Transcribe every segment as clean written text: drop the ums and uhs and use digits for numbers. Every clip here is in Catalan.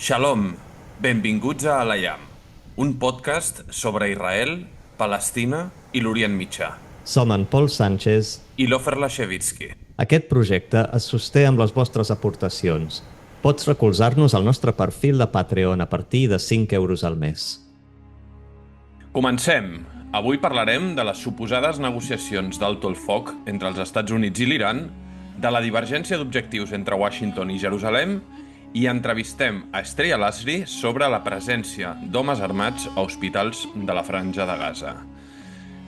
Shalom, benvinguts a Alayam, un podcast sobre Israel, Palestina i l'Orient Mitjà. Som en Pol Sánchez. I l'Ofer Lashevitsky. Aquest projecte es sosté amb les vostres aportacions. Pots recolzar-nos al nostre perfil de Patreon a partir de 5 euros al mes. Comencem! Avui parlarem de les suposades negociacions d'alto el foc entre els Estats Units i l'Iran, de la divergència d'objectius entre Washington i Jerusalem i entrevistem a Estrella Lasri sobre la presència d'homes armats a hospitals de la Franja de Gaza.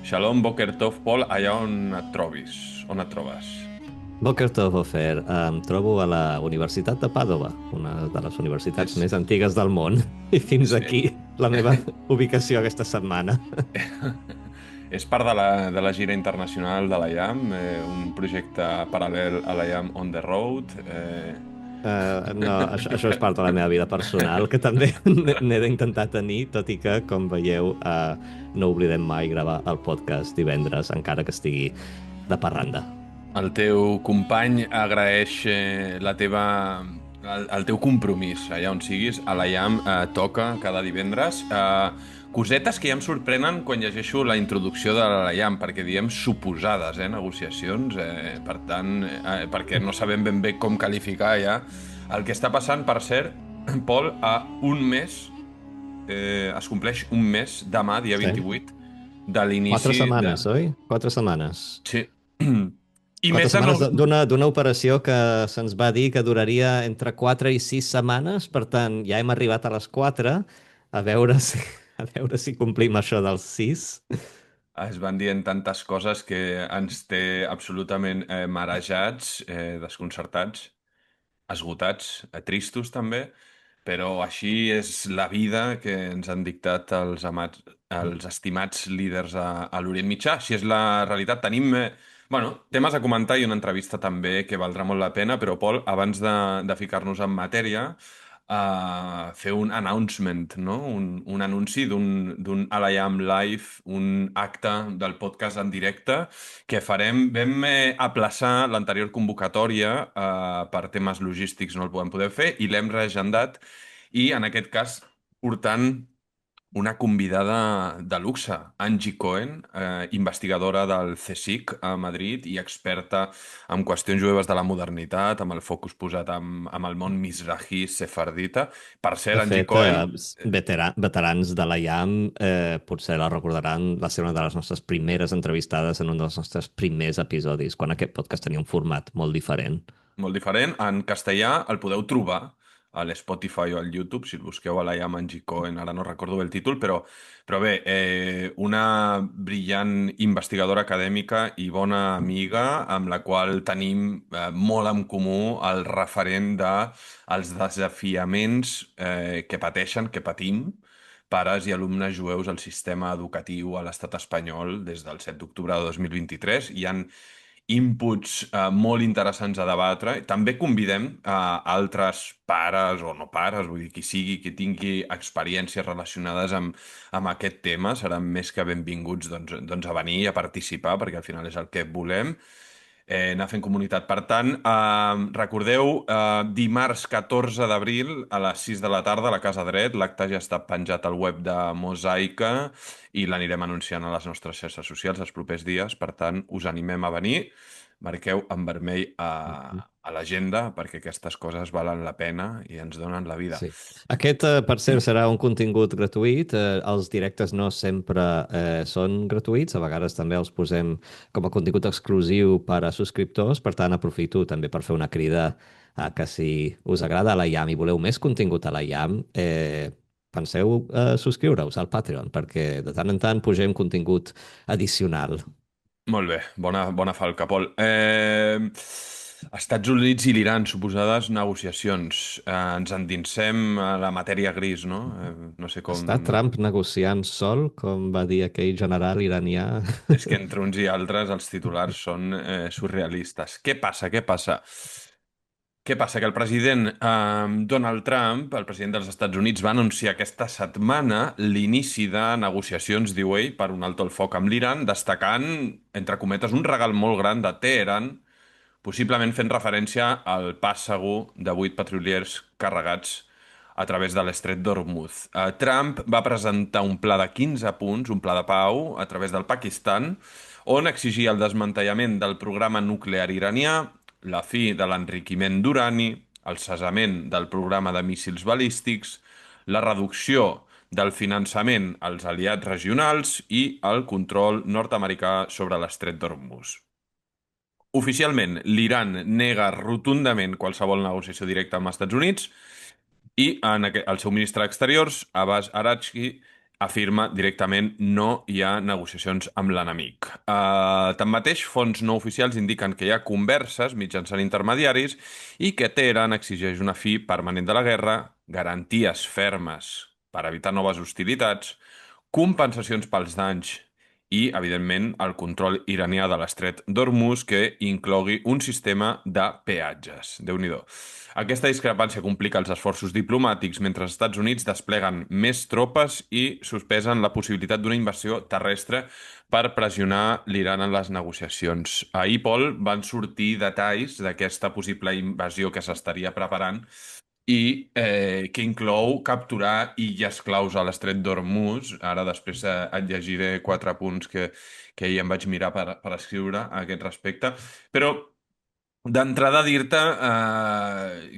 Shalom, Boker Tov, Pol, allà on et trobis, on et trobes. Boker Tov, Ofer. Em trobo a la Universitat de Pàdova, una de les universitats més antigues del món. I fins Sí. aquí la meva ubicació aquesta setmana. És part de la gira internacional de l'IAM, un projecte paral·lel a l'IAM On the Road. No, això és part de la meva vida personal, que també n'he d'intentar tenir, tot i que, com veieu, no oblidem mai gravar el podcast divendres, encara que estigui de parranda. El teu company agraeix el teu compromís, allà on siguis. A l'IAM toca cada divendres. Cosetes que ja em sorprenen quan llegeixo la introducció de l'IAM, perquè diem suposades negociacions, per tant, perquè no sabem ben bé com qualificar ja el que està passant. Per cert, Pol, a un mes, es compleix un mes demà, dia Sí. 28, de 4 l'inici setmanes, oi? 4 setmanes. Sí. I 4 més de setmanes nous... d'una operació que se'ns va dir que duraria entre 4 i 6 setmanes, per tant, ja hem arribat a les 4, a veure si, a veure si complim això dels 6. Es van dient tantes coses que ens té absolutament marejats, desconcertats, esgotats, tristos també, però així és la vida que ens han dictat els estimats líders a l'Orient Mitjà. Així és la realitat. Tenim, temes a comentar i una entrevista també que valdrà molt la pena, però Pol, abans de ficar-nos en matèria, fer un announcement, no? Un anunci d'un Alayam Live, un acte del podcast en directe que farem. Vam aplaçar l'anterior convocatòria per temes logístics, no el podem poder fer, i l'hem reagendat, i en aquest cas portant una convidada de luxe, Angie Cohen, investigadora del CSIC a Madrid i experta en qüestions jueves de la modernitat, amb el focus posat amb el món mizrahi sefardita. Per De cert, Angie fet, Cohen... veterans de la IAM potser la recordaran, va ser una de les nostres primeres entrevistades en un dels nostres primers episodis, quan aquest podcast tenia un format molt diferent. Molt diferent. En castellà el podeu trobar a l'Spotify o al YouTube, si el busqueu a la Yama Angie Cohen, ara no recordo bé el títol, però bé, una brillant investigadora acadèmica i bona amiga amb la qual tenim molt en comú el referent dels desafiaments que pateixen, que patim, pares i alumnes jueus al sistema educatiu a l'estat espanyol des del 7 d'octubre de 2023. Hi han inputs molt interessants a debatre. També convidem altres pares o no pares, vull dir, qui sigui, qui tingui experiències relacionades amb aquest tema, seran més que benvinguts doncs, a venir i a participar, perquè al final és el que volem, anar fent comunitat. Per tant, recordeu, dimarts 14 d'abril a les 6 de la tarda a la Casa Dret, l'acte ja està penjat al web de Mosaica i l'anirem anunciant a les nostres xarxes socials els propers dies. Per tant, us animem a venir. Marqueu en vermell a l'agenda perquè aquestes coses valen la pena i ens donen la vida. Sí. Aquest, per cert, serà un contingut gratuït. Els directes no sempre són gratuïts. A vegades també els posem com a contingut exclusiu per a subscriptors. Per tant, aprofito també per fer una crida a que si us agrada la IAM i voleu més contingut a la IAM, penseu subscriure-us al Patreon, perquè de tant en tant pugem contingut addicional. Molt bé, bona falca, Pol. Estats Units i l'Iran, suposades negociacions. Ens endinsem a la matèria gris, no? No sé com... Està Trump negociant sol, com va dir aquell general iranià? És que entre uns i altres els titulars són surrealistes. Què passa? Què passa? Què passa? Que el president Donald Trump, el president dels Estats Units, va anunciar aquesta setmana l'inici de negociacions, diu ell, per un alto el foc amb l'Iran, destacant, entre cometes, un regal molt gran de Teheran, possiblement fent referència al pas segur de 8 petroliers carregats a través de l'estret d'Hormuz. Trump va presentar un pla de 15 punts, un pla de pau, a través del Pakistan, on exigia el desmantellament del programa nuclear iranià, la fi de l'enriquiment d'urani, el cessament del programa de míssils balístics, la reducció del finançament als aliats regionals i el control nord-americà sobre l'estret d'Hormuz. Oficialment, l'Iran nega rotundament qualsevol negociació directa amb els Estats Units i el seu ministre d'Exteriors, Abbas Araghchi, afirma directament no hi ha negociacions amb l'enemic. Tanmateix, fonts no oficials indiquen que hi ha converses mitjançant intermediaris i que Teheran exigeix una fi permanent de la guerra, garanties fermes per evitar noves hostilitats, compensacions pels danys i, evidentment, el control iranià de l'estret d'Hormuz que inclogui un sistema de peatges. Déu-n'hi-do. Aquesta discrepància complica els esforços diplomàtics mentre els Estats Units despleguen més tropes i sospesen la possibilitat d'una invasió terrestre per pressionar l'Iran en les negociacions. Ahir, Pol, van sortir detalls d'aquesta possible invasió que s'estaria preparant i que inclou capturar illes claus a l'estret d'Hormuz. Ara després et llegiré 4 punts que ahir em vaig mirar per escriure a aquest respecte. Però d'entrada dir-te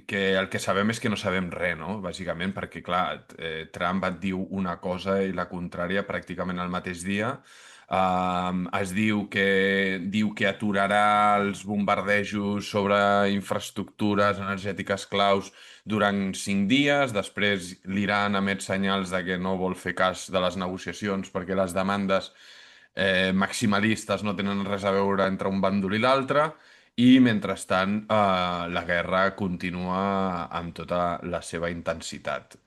que el que sabem és que no sabem res, no? Bàsicament perquè, clar, Trump et diu una cosa i la contrària pràcticament al mateix dia. Es diu que aturarà els bombardejos sobre infraestructures energètiques claus durant 5 dies. Després l'Iran emet senyals de que no vol fer cas de les negociacions perquè les demandes maximalistes no tenen res a veure entre un bàndol i l'altre. I, mentrestant, la guerra continua amb tota la seva intensitat.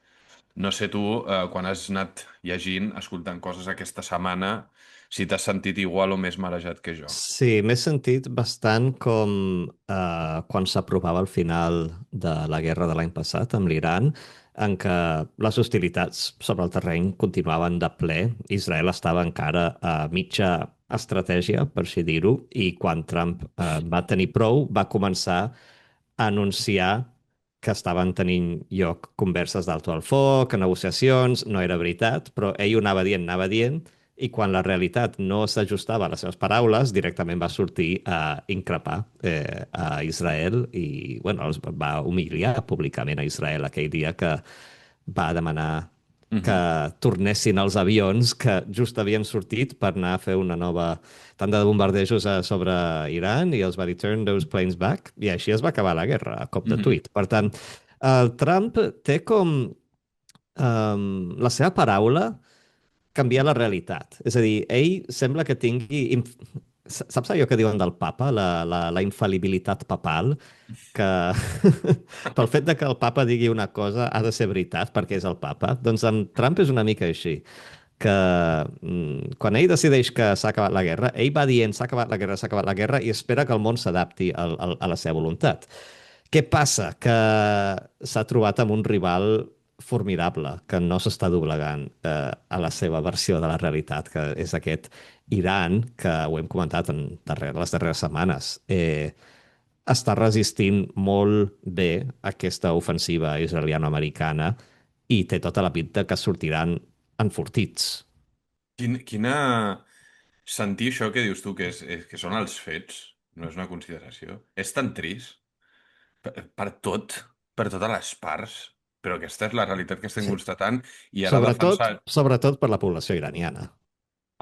No sé tu, quan has anat llegint, escoltant coses aquesta setmana, si t'has sentit igual o més marejat que jo. Sí, m'he sentit bastant com quan s'apropava el final de la guerra de l'any passat amb l'Iran, en què les hostilitats sobre el terreny continuaven de ple. Israel estava encara a mitja estratègia, per així dir-ho, i quan Trump va tenir prou, va començar a anunciar que estaven tenint lloc converses d'alto al foc, negociacions, no era veritat, però ell ho anava dient, i quan la realitat no s'ajustava a les seves paraules, directament va sortir a increpar a Israel i bueno, els va humiliar públicament a Israel aquell dia que va demanar que Mhm, tornessin els avions que just havien sortit per anar a fer una nova tanda de bombardejos sobre Iran i els va dir "turn those planes back" i així es va acabar la guerra a cop de mhm. tuit. Per tant, el Trump té com la seva paraula canviar la realitat. És a dir, ell sembla que tingui... Saps allò que diuen del papa, la infal·libilitat papal? Que pel fet de que el papa digui una cosa ha de ser veritat perquè és el papa? Doncs amb Trump és una mica així que quan ell decideix que s'ha acabat la guerra, ell va dient s'ha acabat la guerra i espera que el món s'adapti a la seva voluntat. Què passa? Que s'ha trobat amb un rival formidable que no s'està doblegant a la seva versió de la realitat, que és aquest Iran, que ho hem comentat en les darreres setmanes. Està resistint molt bé aquesta ofensiva israeliano-americana i té tota la pinta que sortiran enfortits. Quina... Sentir això que dius tu, que són els fets, no és una consideració. És tan trist per tot, per totes les parts, però aquesta és la realitat que estem Sí. constatant i ara Sobretot, defensar sobretot per la població iraniana,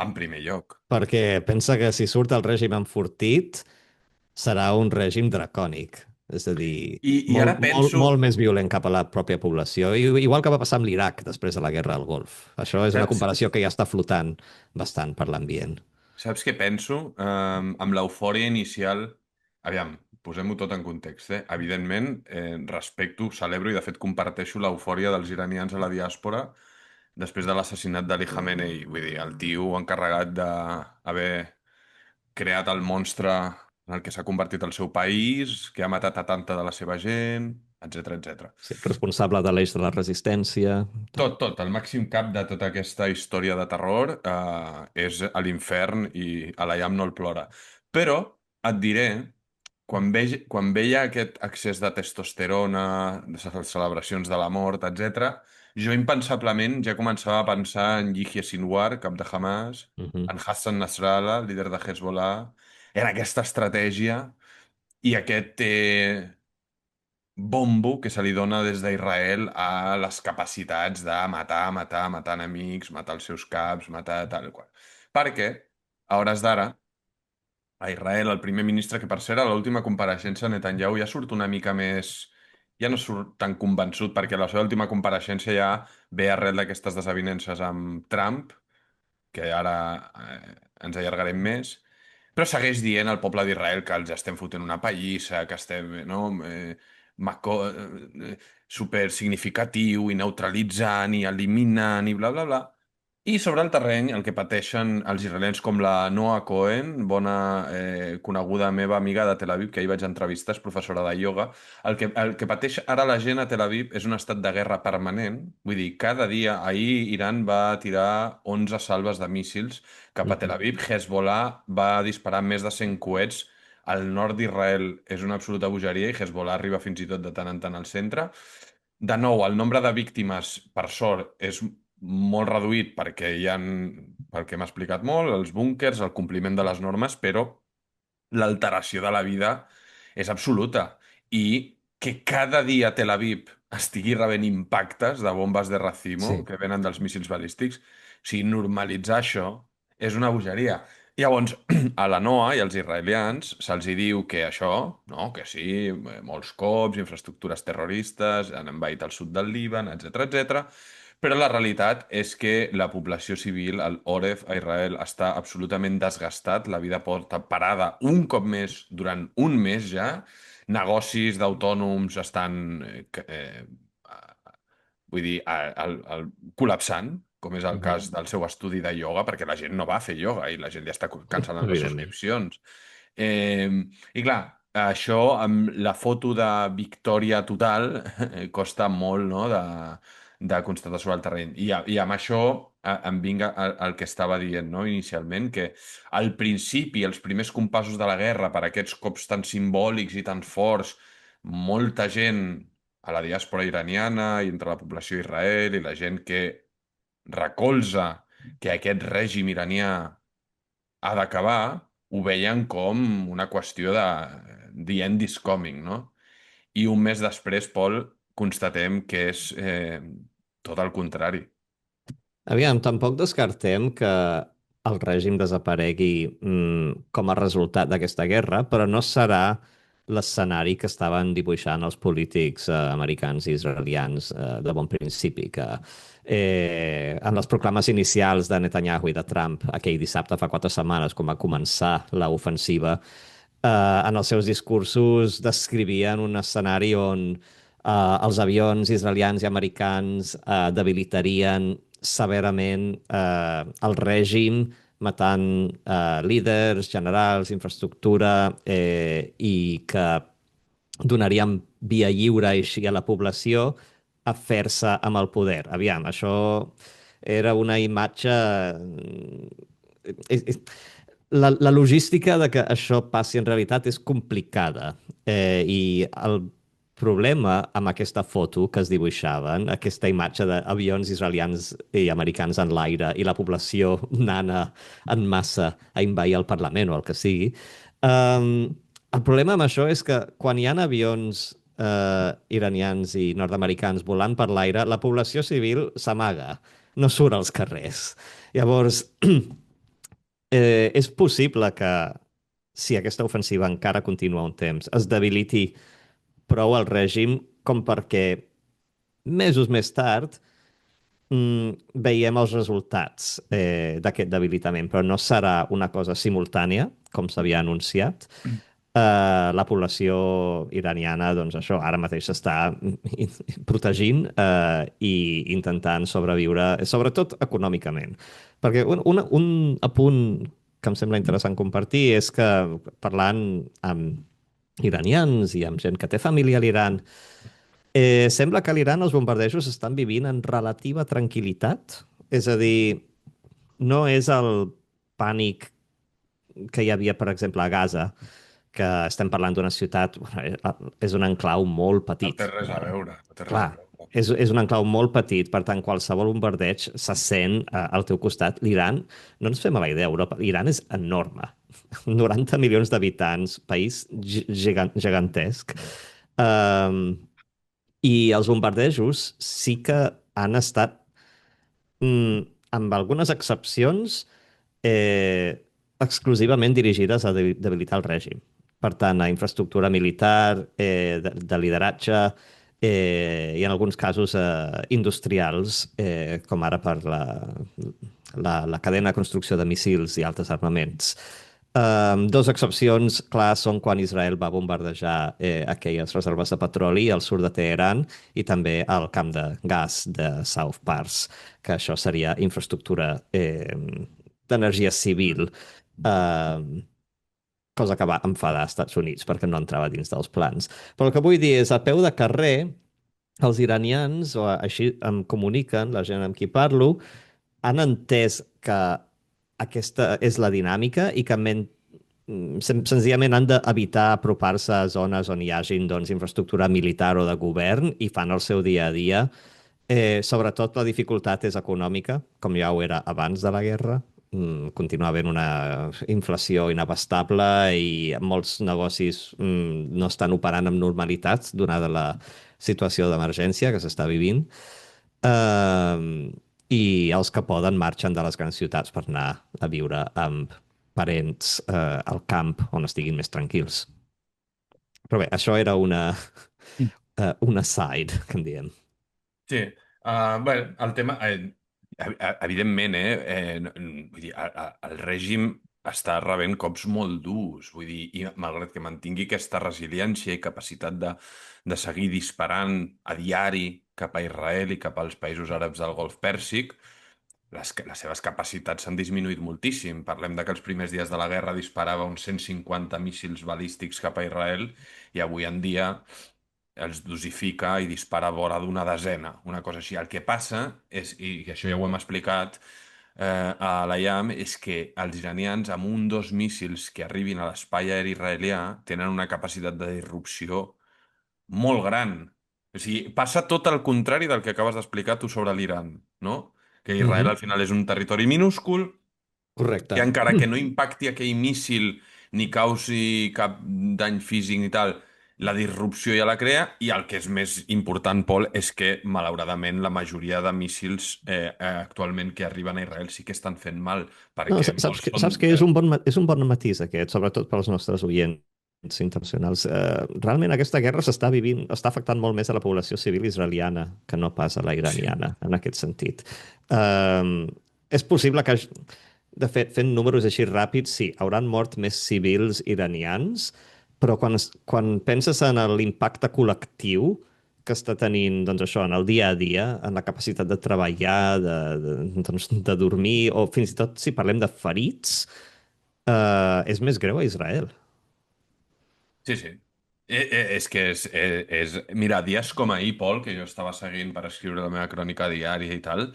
en primer lloc. perquè pensa que si surt el règim enfortit serà un règim dracònic, és a dir, I ara penso, molt més violent cap a la pròpia població, igual que va passar amb l'Iraq després de la Guerra del Golf. Això és una saps, comparació que ja està flotant bastant per l'ambient. saps què penso? Amb l'eufòria inicial, aviam, posem-ho tot en context, eh? Evidentment, respecto, celebro i de fet comparteixo l'eufòria dels iranians a la diàspora després de l'assassinat d'Ali Khamenei. Vull dir, el tio encarregat d'haver creat el monstre en el que s'ha convertit el seu país, que ha matat a tanta de la seva gent, etc etc. Sí, responsable de l'eix de la resistència. Tal. Tot, el màxim cap de tota aquesta història de terror és a l'infern i a la llam no el plora. Però et diré quan veia aquest excés de testosterona, de les celebracions de la mort, etc., jo impensablement ja començava a pensar en Yihya Sinwar, cap de Hamas, Mhm. en Hassan Nasrallah, líder de Hezbollah, en aquesta estratègia i aquest bombo que se li dona des d'Israel a les capacitats de matar, matar, matar enemics, matar els seus caps, matar tal i qual. Perquè, a hores d'ara, a Israel, el primer ministre, que per cert, a l'última compareixença, Netanyahu ja surt una mica més... Ja no surt tan convençut, perquè la seva última compareixença ja ve arrel d'aquestes desavinences amb Trump, que ara ens allargarem més, però segueix dient al poble d'Israel que els estem fotent una pallissa, que estem, no, super significatiu i neutralitzant i eliminant i bla, bla, bla. I sobre el terreny, el que pateixen els israelians com la Noa Cohen, bona coneguda meva amiga de Tel Aviv, que ahir vaig entrevistar, és professora de ioga, el que pateix ara la gent a Tel Aviv és un estat de guerra permanent. Vull dir, cada dia, ahir Iran va tirar 11 salves de míssils cap a Tel Mhm. Aviv. Hezbollah va disparar més de 100 coets al nord d'Israel. És una absoluta bogeria i Hezbollah arriba fins i tot de tant en tant al centre. De nou, el nombre de víctimes, per sort, és molt reduït perquè hi han, pel que m'ha explicat molt, els búnkers, el compliment de les normes, però l'alteració de la vida és absoluta. I que cada dia Tel Aviv estigui rebent impactes de bombes de racimo Sí. que venen dels míssils balístics, o sigui, normalitzar això és una bogeria. Llavors, a la NOA i als israelians se'ls hi diu que això, no, que sí, molts cops, infraestructures terroristes, han envaït el sud del Líban, etc etc. Però la realitat és que la població civil, el Oref a Israel, està absolutament desgastat, la vida porta parada un cop més durant un mes ja, negocis d'autònoms estan, vull dir, col·lapsant, com és el Mhm. cas del seu estudi de ioga, perquè la gent no va a fer ioga i la gent ja està cancel·lant les Evidentment. subscripcions. Eh, I clar, això amb la foto de victòria total costa molt, no?, de constatar sobre el terreny. I amb això em vinc al que estava dient, no?, inicialment, que al principi, els primers compassos de la guerra, per aquests cops tan simbòlics i tan forts, molta gent a la diàspora iraniana i entre la població d'Israel i la gent que recolza que aquest règim iranià ha d'acabar, ho veien com una qüestió de the end is coming, no? I un mes després, Pol, constatem que és tot el contrari. Aviam, tampoc descartem que el règim desaparegui com a resultat d'aquesta guerra, però no serà l'escenari que estaven dibuixant els polítics americans i israelians de bon principi, que en les proclames inicials de Netanyahu i de Trump aquell dissabte fa 4 setmanes, quan va començar l'ofensiva, en els seus discursos descrivien un escenari on els avions israelians i americans debilitarien severament el règim, matant líders, generals, infraestructura, i que donarien via lliure així a la població a fer-se amb el poder. Aviam, això era una imatge... La logística de que això passi en realitat és complicada. I el problema amb aquesta foto que es dibuixaven, aquesta imatge d'avions israelians i americans en l'aire i la població nana en massa a envair el Parlament o el que sigui, el problema amb això és que quan hi ha avions iranians i nord-americans volant per l'aire, la població civil s'amaga, no surt als carrers. Llavors, és possible que, si aquesta ofensiva encara continua un temps, es debiliti prou el règim com perquè mesos més tard veiem els resultats d'aquest debilitament, però no serà una cosa simultània, com s'havia anunciat. La població iraniana, doncs això, ara mateix s'està protegint i intentant sobreviure, sobretot econòmicament. Perquè un apunt que em sembla interessant compartir és que parlant amb iranians i amb gent que té família a l'Iran, sembla que a l'Iran els bombardejos estan vivint en relativa tranquil·litat. És a dir, no és el pànic que hi havia, per exemple, a Gaza, que estem parlant d'una ciutat, bueno, és un enclau molt No petit. té res a veure, no té res a Clar, veure. és un enclau molt petit, per tant, qualsevol bombardeig se sent al teu costat. L'Iran, no ens fem a la idea, Europa, l'Iran és enorme. 90 milions d'habitants, país gegantesc. Um, I els bombardejos sí que han estat, amb algunes excepcions, eh, exclusivament dirigides a debilitar el règim. Per tant, a infraestructura militar, de lideratge i en alguns casos industrials, com ara per la cadena de construcció de missils i altres armaments. Dos excepcions, clar, són quan Israel va bombardejar aquelles reserves de petroli al sud de Teheran i també al camp de gas de South Pars, que això seria infraestructura d'energia civil, cosa que va enfadar als Estats Units perquè no entrava dins dels plans. Però el que vull dir és, a peu de carrer, els iranians, o així em comuniquen, la gent amb qui parlo, han entès que aquesta és la dinàmica i que senzillament han d'evitar apropar-se a zones on hi hagin doncs, infraestructura militar o de govern i fan el seu dia a dia. Sobretot la dificultat és econòmica, com ja ho era abans de la guerra. Continua havent una inflació inabastable i molts negocis no estan operant amb normalitat donada la situació d'emergència que s'està vivint. I els que poden marxen de les grans ciutats per anar a viure amb parents al camp on estiguin més tranquils. Però bé, això era una side, que en diem. Sí, bé, el tema, evidentment, vull dir, el règim està rebent cops molt durs, vull dir, i malgrat que mantingui aquesta resiliència i capacitat de seguir disparant a diari cap a Israel i cap als països àrabs del Golf Pèrsic, les seves capacitats s'han disminuït moltíssim. Parlem de que els primers dies de la guerra disparava uns 150 míssils balístics cap a Israel i avui en dia els dosifica i dispara a vora d'una desena, una cosa així. El que passa és, i que això ja ho hem explicat a l'IAM, és que els iranians amb un dos míssils que arribin a l'espai aeri israelià tenen una capacitat de disrupció molt gran. O sigui, passa tot el contrari del que acabes d'explicar tu sobre l'Iran, no? Que Israel al final és un territori minúscul Correcte. que encara que no impacti aquell míssil ni causi cap dany físic ni tal, la disrupció ja la crea, i el que és més important, Pol, és que, malauradament, la majoria de míssils actualment que arriben a Israel sí que estan fent mal, No, perquè molts són... saps que és un bon matís aquest, sobretot pels nostres oients internacionals. Realment aquesta guerra s'està vivint, està afectant molt més a la població civil israeliana que no pas a la Sí, iraniana, en aquest sentit. És possible que, de fet, fent números així ràpids, sí, hauran mort més civils iranians, però quan penses en l'impacte col·lectiu que està tenint, doncs això, en el dia a dia, en la capacitat de treballar, doncs, de dormir, o fins i tot si parlem de ferits, és més greu a Israel. sí, sí. És que Mira, dies com ahir, Pol, que jo estava seguint per escriure la meva crònica diària i tal,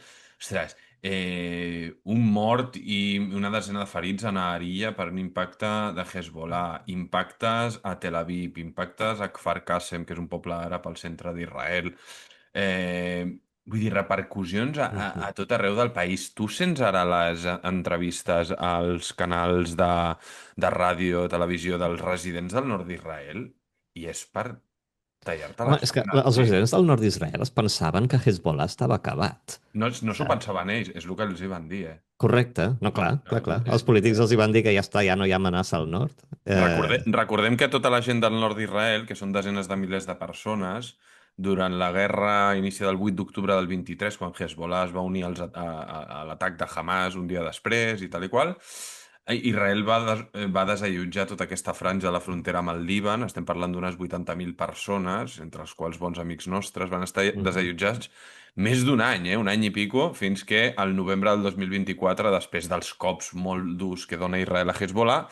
ostres, un mort i una desena de ferits a Nahariya per un impacte de Hezbollah, impactes a Tel Aviv, impactes a Kfar Qassem, que és un poble àrab al centre d'Israel. Eh, Vull dir, repercussions Mhm. a tot arreu del país. Tu sents ara les entrevistes als canals de ràdio, televisió dels residents del nord d'Israel i és per tallar-te Home, és que l'espina. els residents del nord d'Israel es pensaven que Hezbollah estava acabat. No s'ho pensaven ells, és el que els hi van dir, eh? Correcte, no, clar, clar, clar. Els És, polítics els hi van dir que ja està, ja no hi ha amenaça al nord. Recordem que tota la gent del nord d'Israel, que són desenes de milers de persones, durant la guerra a inici del 8 d'octubre del 23, quan Hezbollah es va unir a l'atac de Hamas un dia després i tal i qual, Israel va desallotjar tota aquesta franja de la frontera amb el Líban. Estem parlant d'unes 80.000 persones, entre els quals bons amics nostres, van estar Mhm. desallotjats més d'un any, un any i pico, fins que al novembre del 2024, després dels cops molt durs que dona Israel a Hezbollah,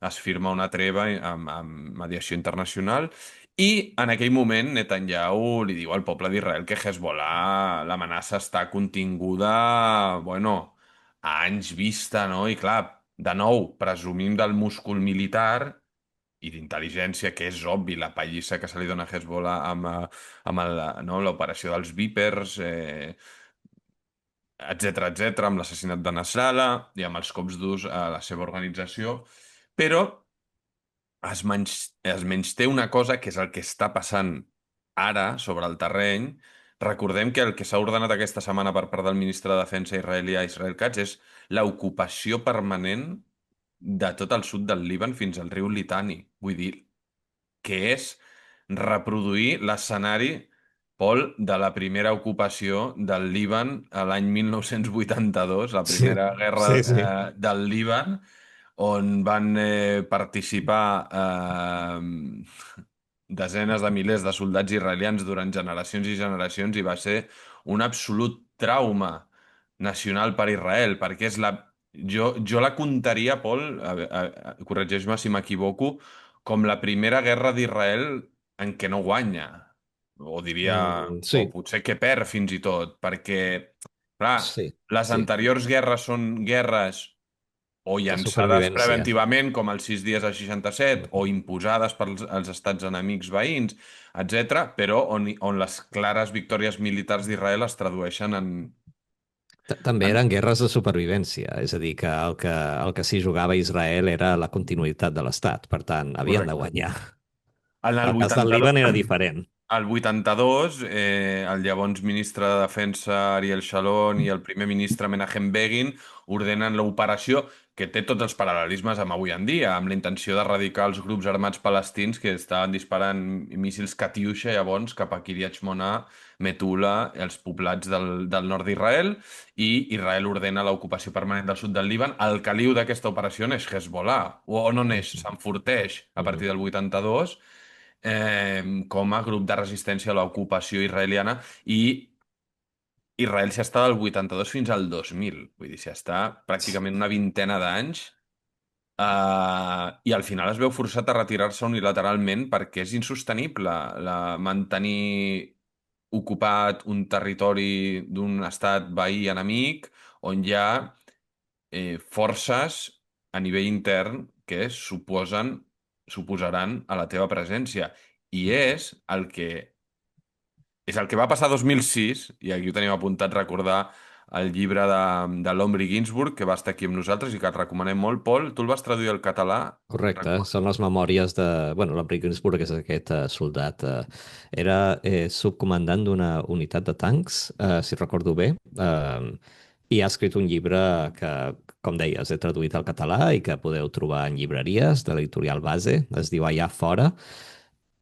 es firma una treva amb mediació internacional i en aquell moment Netanyahu li diu al poble d'Israel que Hezbollah, l'amenaça està continguda, bueno, a anys vista, no? I clar, de nou, presumim del múscul militar i d'intel·ligència, que és obvi la pallissa que se li dona a Hezbollah no, l'operació dels Vipers, etc, amb l'assassinat de Nasrallah i amb els cops durs a la seva organització, però es menysté una cosa que és el que està passant ara sobre el terreny. Recordem que el que s'ha ordenat aquesta setmana per part del ministre de Defensa israelià Israel Katz és l'ocupació permanent de tot el sud del Líban fins al riu Litani. Vull dir, que és reproduir l'escenari, Pol, de la primera ocupació del Líban a l'any 1982, la Sí, primera guerra sí, sí. del Líban, on van participar desenes de milers de soldats israelians durant generacions i generacions i va ser un absolut trauma nacional per Israel, perquè és la... Jo la comptaria, Pol, corregeix-me si m'equivoco, com la primera guerra d'Israel en què no guanya. O diria, o Sí, potser que perd fins i tot, perquè, clar, sí, les sí. anteriors guerres són guerres o De llançades supervivència. preventivament, com els 6 dies del 67, o imposades pels els estats enemics veïns, etc., però on les clares victòries militars d'Israel es tradueixen També en... eren guerres de supervivència, és a dir, que el que s'hi jugava Israel era la continuïtat de l'Estat, per tant, havien de Correcte. guanyar. En el El cas del 82, Líban era diferent. al 82, el llavors ministre de Defensa Ariel Sharon i el primer ministre Menachem Begin ordenen l'operació que té tots els paral·lelismes amb avui en dia, amb la intenció d'erradicar els grups armats palestins que estaven disparant míssils Katyusha llavors cap a Kiryat Shmona, Metula, els poblats del nord d'Israel, i Israel ordena l'ocupació permanent del sud del Líban. El caliu d'aquesta operació neix Hezbollah, o no neix, Mhm, s'enforteix a mhm. partir del 82 com a grup de resistència a l'ocupació israeliana i Israel s'hi està del 82 fins al 2000, vull dir, s'hi està pràcticament una vintena d'anys i al final es veu forçat a retirar-se unilateralment perquè és insostenible mantenir ocupat un territori d'un estat veí enemic on hi ha forces a nivell intern que suposaran a la teva presència. I és el que va passar a 2006, i aquí ho tenim apuntat, recordar el llibre de l'Omri Ginsburg, que va estar aquí amb nosaltres i que et recomanem molt. Pol, tu el vas traduir al català? Correcte, Record... són les memòries de... Bueno, l'Enric Ginsburg és aquest soldat. Era subcomandant d'una unitat de tancs, si recordo bé, i ha escrit un llibre que, com deies, he traduït al català i que podeu trobar en llibreries de l'editorial Base. Es diu Allà fora.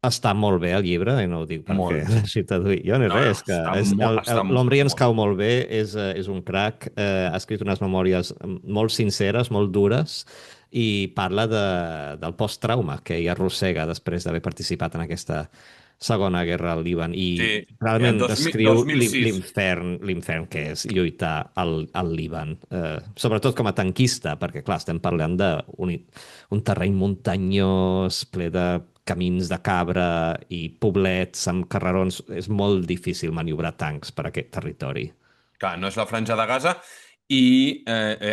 Està molt bé el llibre, i no ho dic perquè Molt. l'hagi traduït jo ni No, no, res, que està l'Omri ens molt. cau molt bé, és un crac, ha escrit unes memòries molt sinceres, molt dures, i parla del posttrauma que hi arrossega després d'haver participat en aquesta Segona Guerra al Líban, i Sí, el realment descriu 2006. l'infern que és lluitar al Líban, sobretot com a tanquista, perquè clar, estem parlant un terreny muntanyós, ple de camins de cabra i poblets amb carrerons. És molt difícil maniobrar tancs per aquest territori. Clar, no és la Franja de Gaza. I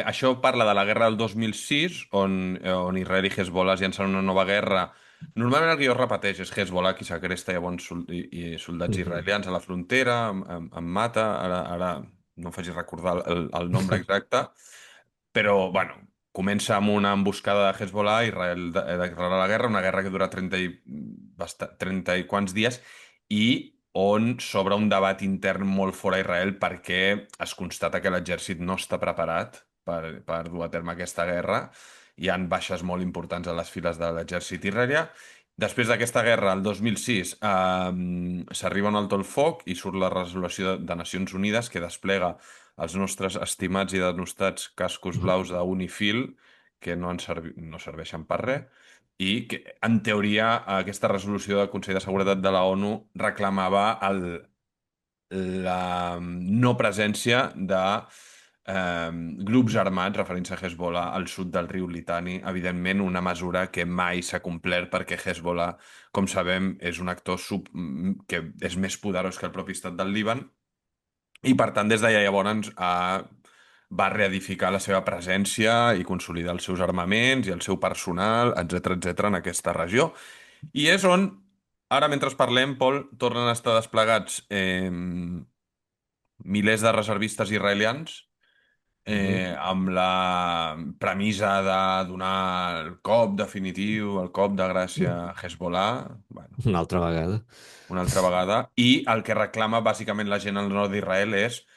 això parla de la guerra del 2006, on Israel i Hezbollah es llancen una nova guerra. Normalment el guió es repeteix, és Hezbollah qui segresta llavors i soldats Mhm. israelians a la frontera, em mata, ara no em facis recordar el nombre exacte, però, bueno, comença amb una emboscada de Hezbollah, Israel declara la guerra, una guerra que dura 30 i quants dies, i on s'obre un debat intern molt fora Israel perquè es constata que l'exèrcit no està preparat per dur a terme aquesta guerra. Hi han baixes molt importants a les files de l'exèrcit israelià. Després d'aquesta guerra, el 2006, s'arriba a un alto el foc i surt la resolució de Nacions Unides que desplega els nostres estimats i denostats cascos blaus d'Unifil, que no serveixen per res, i que, en teoria, aquesta resolució del Consell de Seguretat de la ONU reclamava la no presència de grups armats, referint a Hezbollah, al sud del riu Litani. Evidentment, una mesura que mai s'ha complert perquè Hezbollah, com sabem, és un actor que és més poderós que el propi estat del Líban i, per tant, des de llavors va reedificar la seva presència i consolidar els seus armaments i el seu personal, etc en aquesta regió. I és on, ara mentre parlem, Pol, tornen a estar desplegats milers de reservistes israelians Mhm. amb la premissa de donar el cop definitiu, el cop de gràcia a Hezbollah, bueno, Una altra vegada. una altra vegada, i el que reclama bàsicament la gent al nord d'Israel és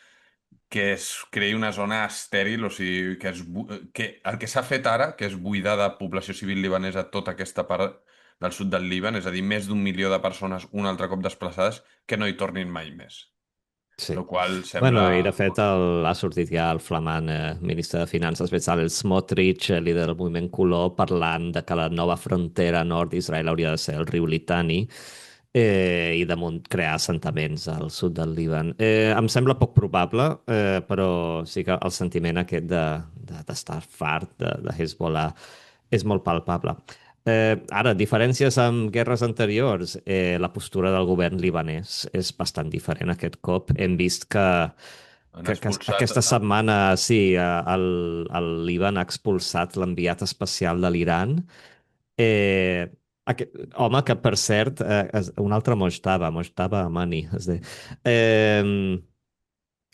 que es creï una zona estèril, o sigui, que el que s'ha fet ara, que és buidar de població civil libanesa tota aquesta part del sud del Líban, és a dir, més d'un milió de persones un altre cop desplaçades, que no hi tornin mai més. Sí. Lo qual Bueno, i de sembla... fet ha sortit ja el flamant ministre de Finances Bezalel Smotrich, líder del moviment Color, parlant de que la nova frontera nord d'Israel hauria de ser el riu Litani i damunt crear assentaments al sud del Líban. Em sembla poc probable, però sí que el sentiment aquest d'estar fart de Hezbollah és molt palpable. Ara, diferències amb guerres anteriors, la postura del govern libanès és bastant diferent aquest cop. Hem vist Han expulsat... aquesta setmana, sí, el Líban ha expulsat l'enviat especial de l'Iran. Home, que per cert, un altre Mojtaba Amani, es deia.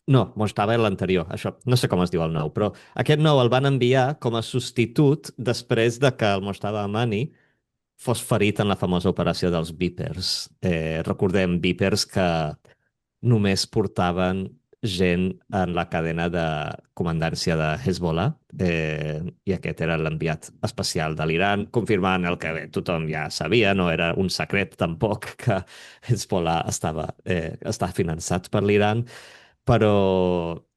No, Mojtaba era l'anterior, això. No sé com es diu el nou, però aquest nou el van enviar com a substitut després de que el Mojtaba Amani fos ferit en la famosa operació dels Vipers. Recordem Vipers que només portaven gent en la cadena de comandància de Hezbollah i aquest era l'enviat especial de l'Iran, confirmant el que bé, tothom ja sabia, no era un secret tampoc que Hezbollah està finançat per l'Iran, però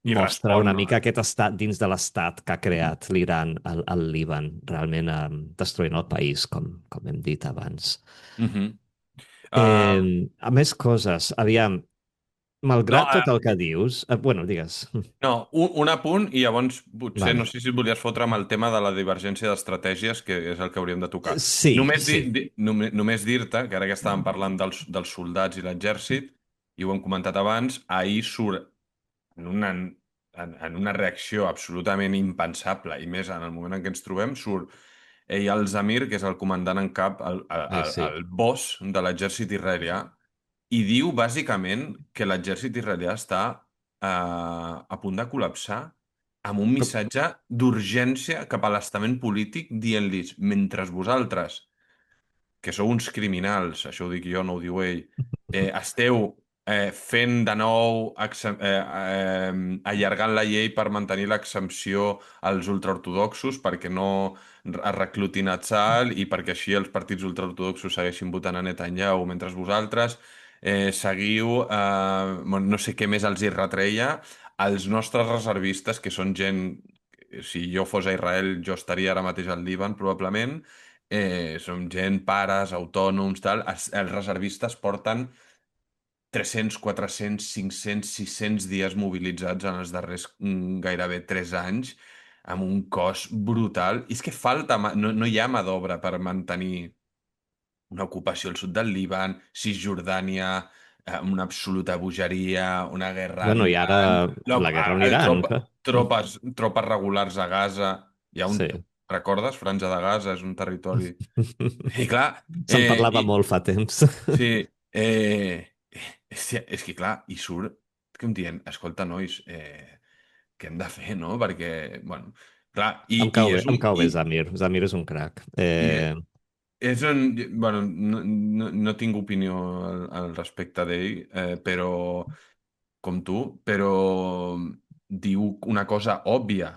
I mostra respon, una no? mica aquest estat dins de l'estat que ha creat l'Iran al Líban, realment destruint el país, com hem dit abans. Mhm. Uh, A més coses, aviam, no, malgrat tot el que dius, bueno, digues. no, un apunt i llavors potser no Vale. sé si et volies fotre amb el tema de la divergència d'estratègies, que és el que hauríem de tocar. Sí, sí. Només dir-te, que ara que estàvem parlant dels soldats i l'exèrcit, i ho hem comentat abans, ahir surt en en una reacció absolutament impensable, i més en el moment en què ens trobem, surt Eyal Zamir, que és el comandant en cap, Sí. el boss de l'exèrcit israelià, i diu bàsicament que l'exèrcit israelià està a punt de col·lapsar amb un Però, missatge d'urgència cap a l'estament polític dient-los, mentre vosaltres que sou uns criminals, això ho dic jo, no ho diu ell, esteu fent de nou, allargant la llei per mantenir l'exempció als ultraortodoxos perquè no es reclutin a Tzal i perquè així els partits ultraortodoxos segueixin votant a Netanyahu mentre vosaltres seguiu, no sé què més els hi retreia, els nostres reservistes, que són gent, si jo fos a Israel, jo estaria ara mateix al Líban, probablement, som gent, pares, autònoms, tal. Els reservistes porten 300, 400, 500, 600 dies mobilitzats en els darrers gairebé 3 anys, amb un cost brutal. I és que falta, no hi ha mà d'obra per mantenir una ocupació al sud del Líban, Cisjordània, amb una absoluta bogeria, una guerra a bueno, i l'Iran, ara la guerra amb l'Iran, tropa, clar. tropes regulars a Gaza. Hi ha un... Sí. Recordes? Franja de Gaza és un territori... I clar, Se'n parlava i, molt fa temps. sí, és que clar, i surt com dient, escolta, nois, què hem de fer, no? Perquè, bueno, clar, i és Em un... cau bé Zamir. Zamir és un crac. I és un... Bueno, no tinc opinió al respecte d'ell, però com tu, però diu una cosa òbvia,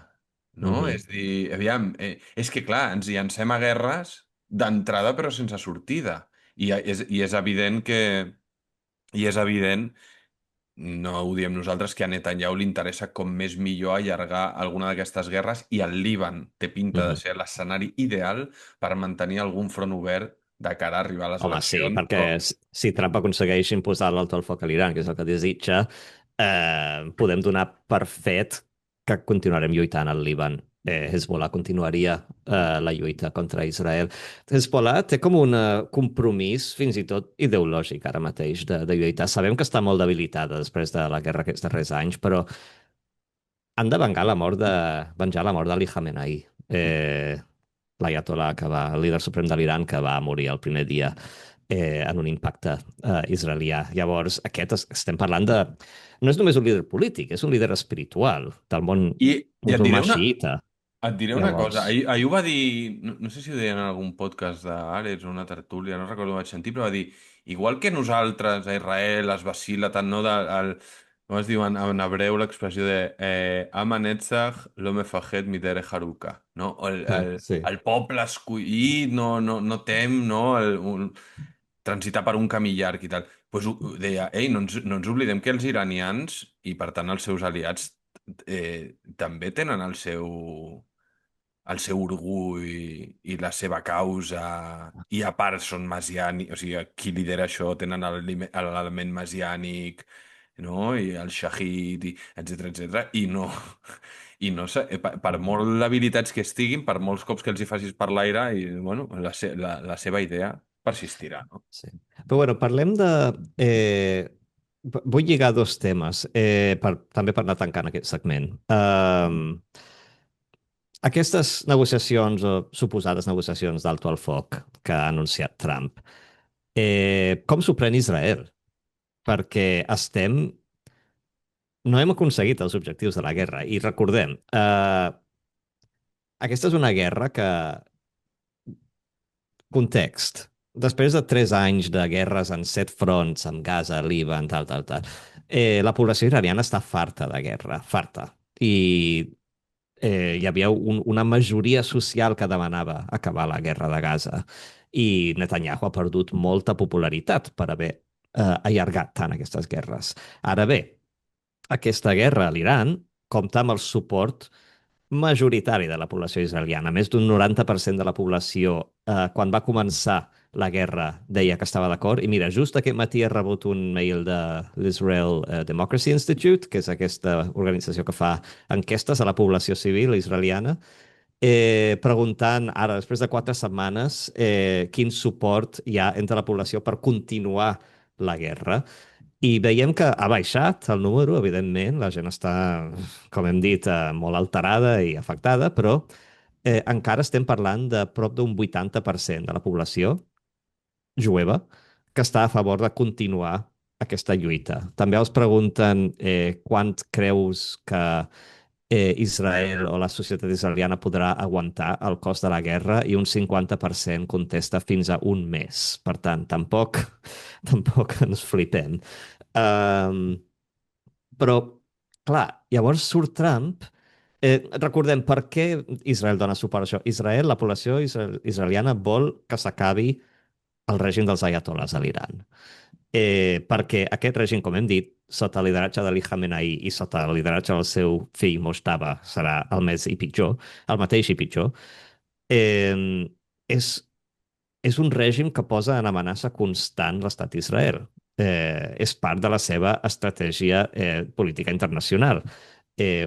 no? Mhm. És dir, aviam, és que clar, ens llancem a guerres d'entrada però sense sortida. I és evident que... I és evident, no ho diem nosaltres, que a Netanyahu li interessa com més millor allargar alguna d'aquestes guerres i el Líban té pinta de Mhm. ser l'escenari ideal per mantenir algun front obert de cara a arribar a les Home, sí, eleccions. perquè si Trump aconsegueix imposar l'alto al foc a l'Iran, que és el que desitja, podem donar per fet que continuarem lluitant al Líban. Hezbollah continuaria la lluita contra Israel. Hezbollah té com un compromís fins i tot ideològic ara mateix de lluitar. Sabem que està molt debilitada després de la guerra aquests darrers anys, però han de venjar la mort d'Ali Khamenei, l'ayatollah el líder suprem de l'Iran que va morir el primer dia en un impacte israelià. Llavors, estem parlant de... No és només un líder polític, és un líder espiritual del món I et diré musulmà xiita. et diré una cosa. Llavors, Ahir ho va dir, no sé si ho deien en algun podcast d'Àrabs o una tertúlia, no recordo, ho vaig sentir, però va dir, igual que nosaltres, a Israel, es vacila tant, no, com es diu en hebreu l'expressió de Am Netzach lo mefahed midere Haruka, no? sí. El poble escollit no tem, no? Transitar per un camí llarg i tal. Pues deia, ei, no ens oblidem que els iranians, i per tant els seus aliats, també tenen el seu orgull i la seva causa, i a part són messiànics, o sigui, qui lidera això tenen l'element messiànic, no? I el shahid, i etc etc. I no, i no sé, per molt habilitats que estiguin, per molts cops que els hi facis per l'aire, i, bueno, la seva idea persistirà, no? Sí. Però bueno, parlem de... vull lligar dos temes, també per anar tancant aquest segment. Aquestes negociacions o suposades negociacions d'alto al foc que ha anunciat Trump, com s'ho pren Israel? Perquè no hem aconseguit els objectius de la guerra. I recordem, aquesta és una guerra que context. Després de 3 anys de guerres en 7 fronts, amb Gaza, Líban, tal, la població iraniana està farta de guerra, farta. I hi havia una majoria social que demanava acabar la guerra de Gaza. I Netanyahu ha perdut molta popularitat per haver allargat tant aquestes guerres. Ara bé, aquesta guerra a l'Iran compta amb el suport majoritari de la població israeliana. Més d'un 90% de la població, quan va començar la guerra, deia que estava d'acord. I mira, just aquest matí he rebut un mail de l'Israel Democracy Institute, que és aquesta organització que fa enquestes a la població civil israeliana, preguntant ara, després de 4 setmanes, quin suport hi ha entre la població per continuar la guerra. I veiem que ha baixat el número, evidentment, la gent està, com hem dit, molt alterada i afectada, però encara estem parlant de prop d'un 80% de la població jueva que està a favor de continuar aquesta lluita. També els pregunten quant creus que Israel o la societat israeliana podrà aguantar el cost de la guerra i un 50% contesta fins a un mes. Per tant, tampoc, tampoc ens flipem. Um, però, clar, llavors surt Trump. Recordem per què Israel dona suport a això. Israel, la població israeliana vol que s'acabi el règim dels ayatollahs a l'Iran. Perquè aquest règim, com hem dit, sota el lideratge d'Ali Khamenei i sota el lideratge del seu fill Mojtaba, serà el mateix i pitjor, eh, és és un règim que posa en amenaça constant l'estat d'Israel. És part de la seva estratègia política internacional.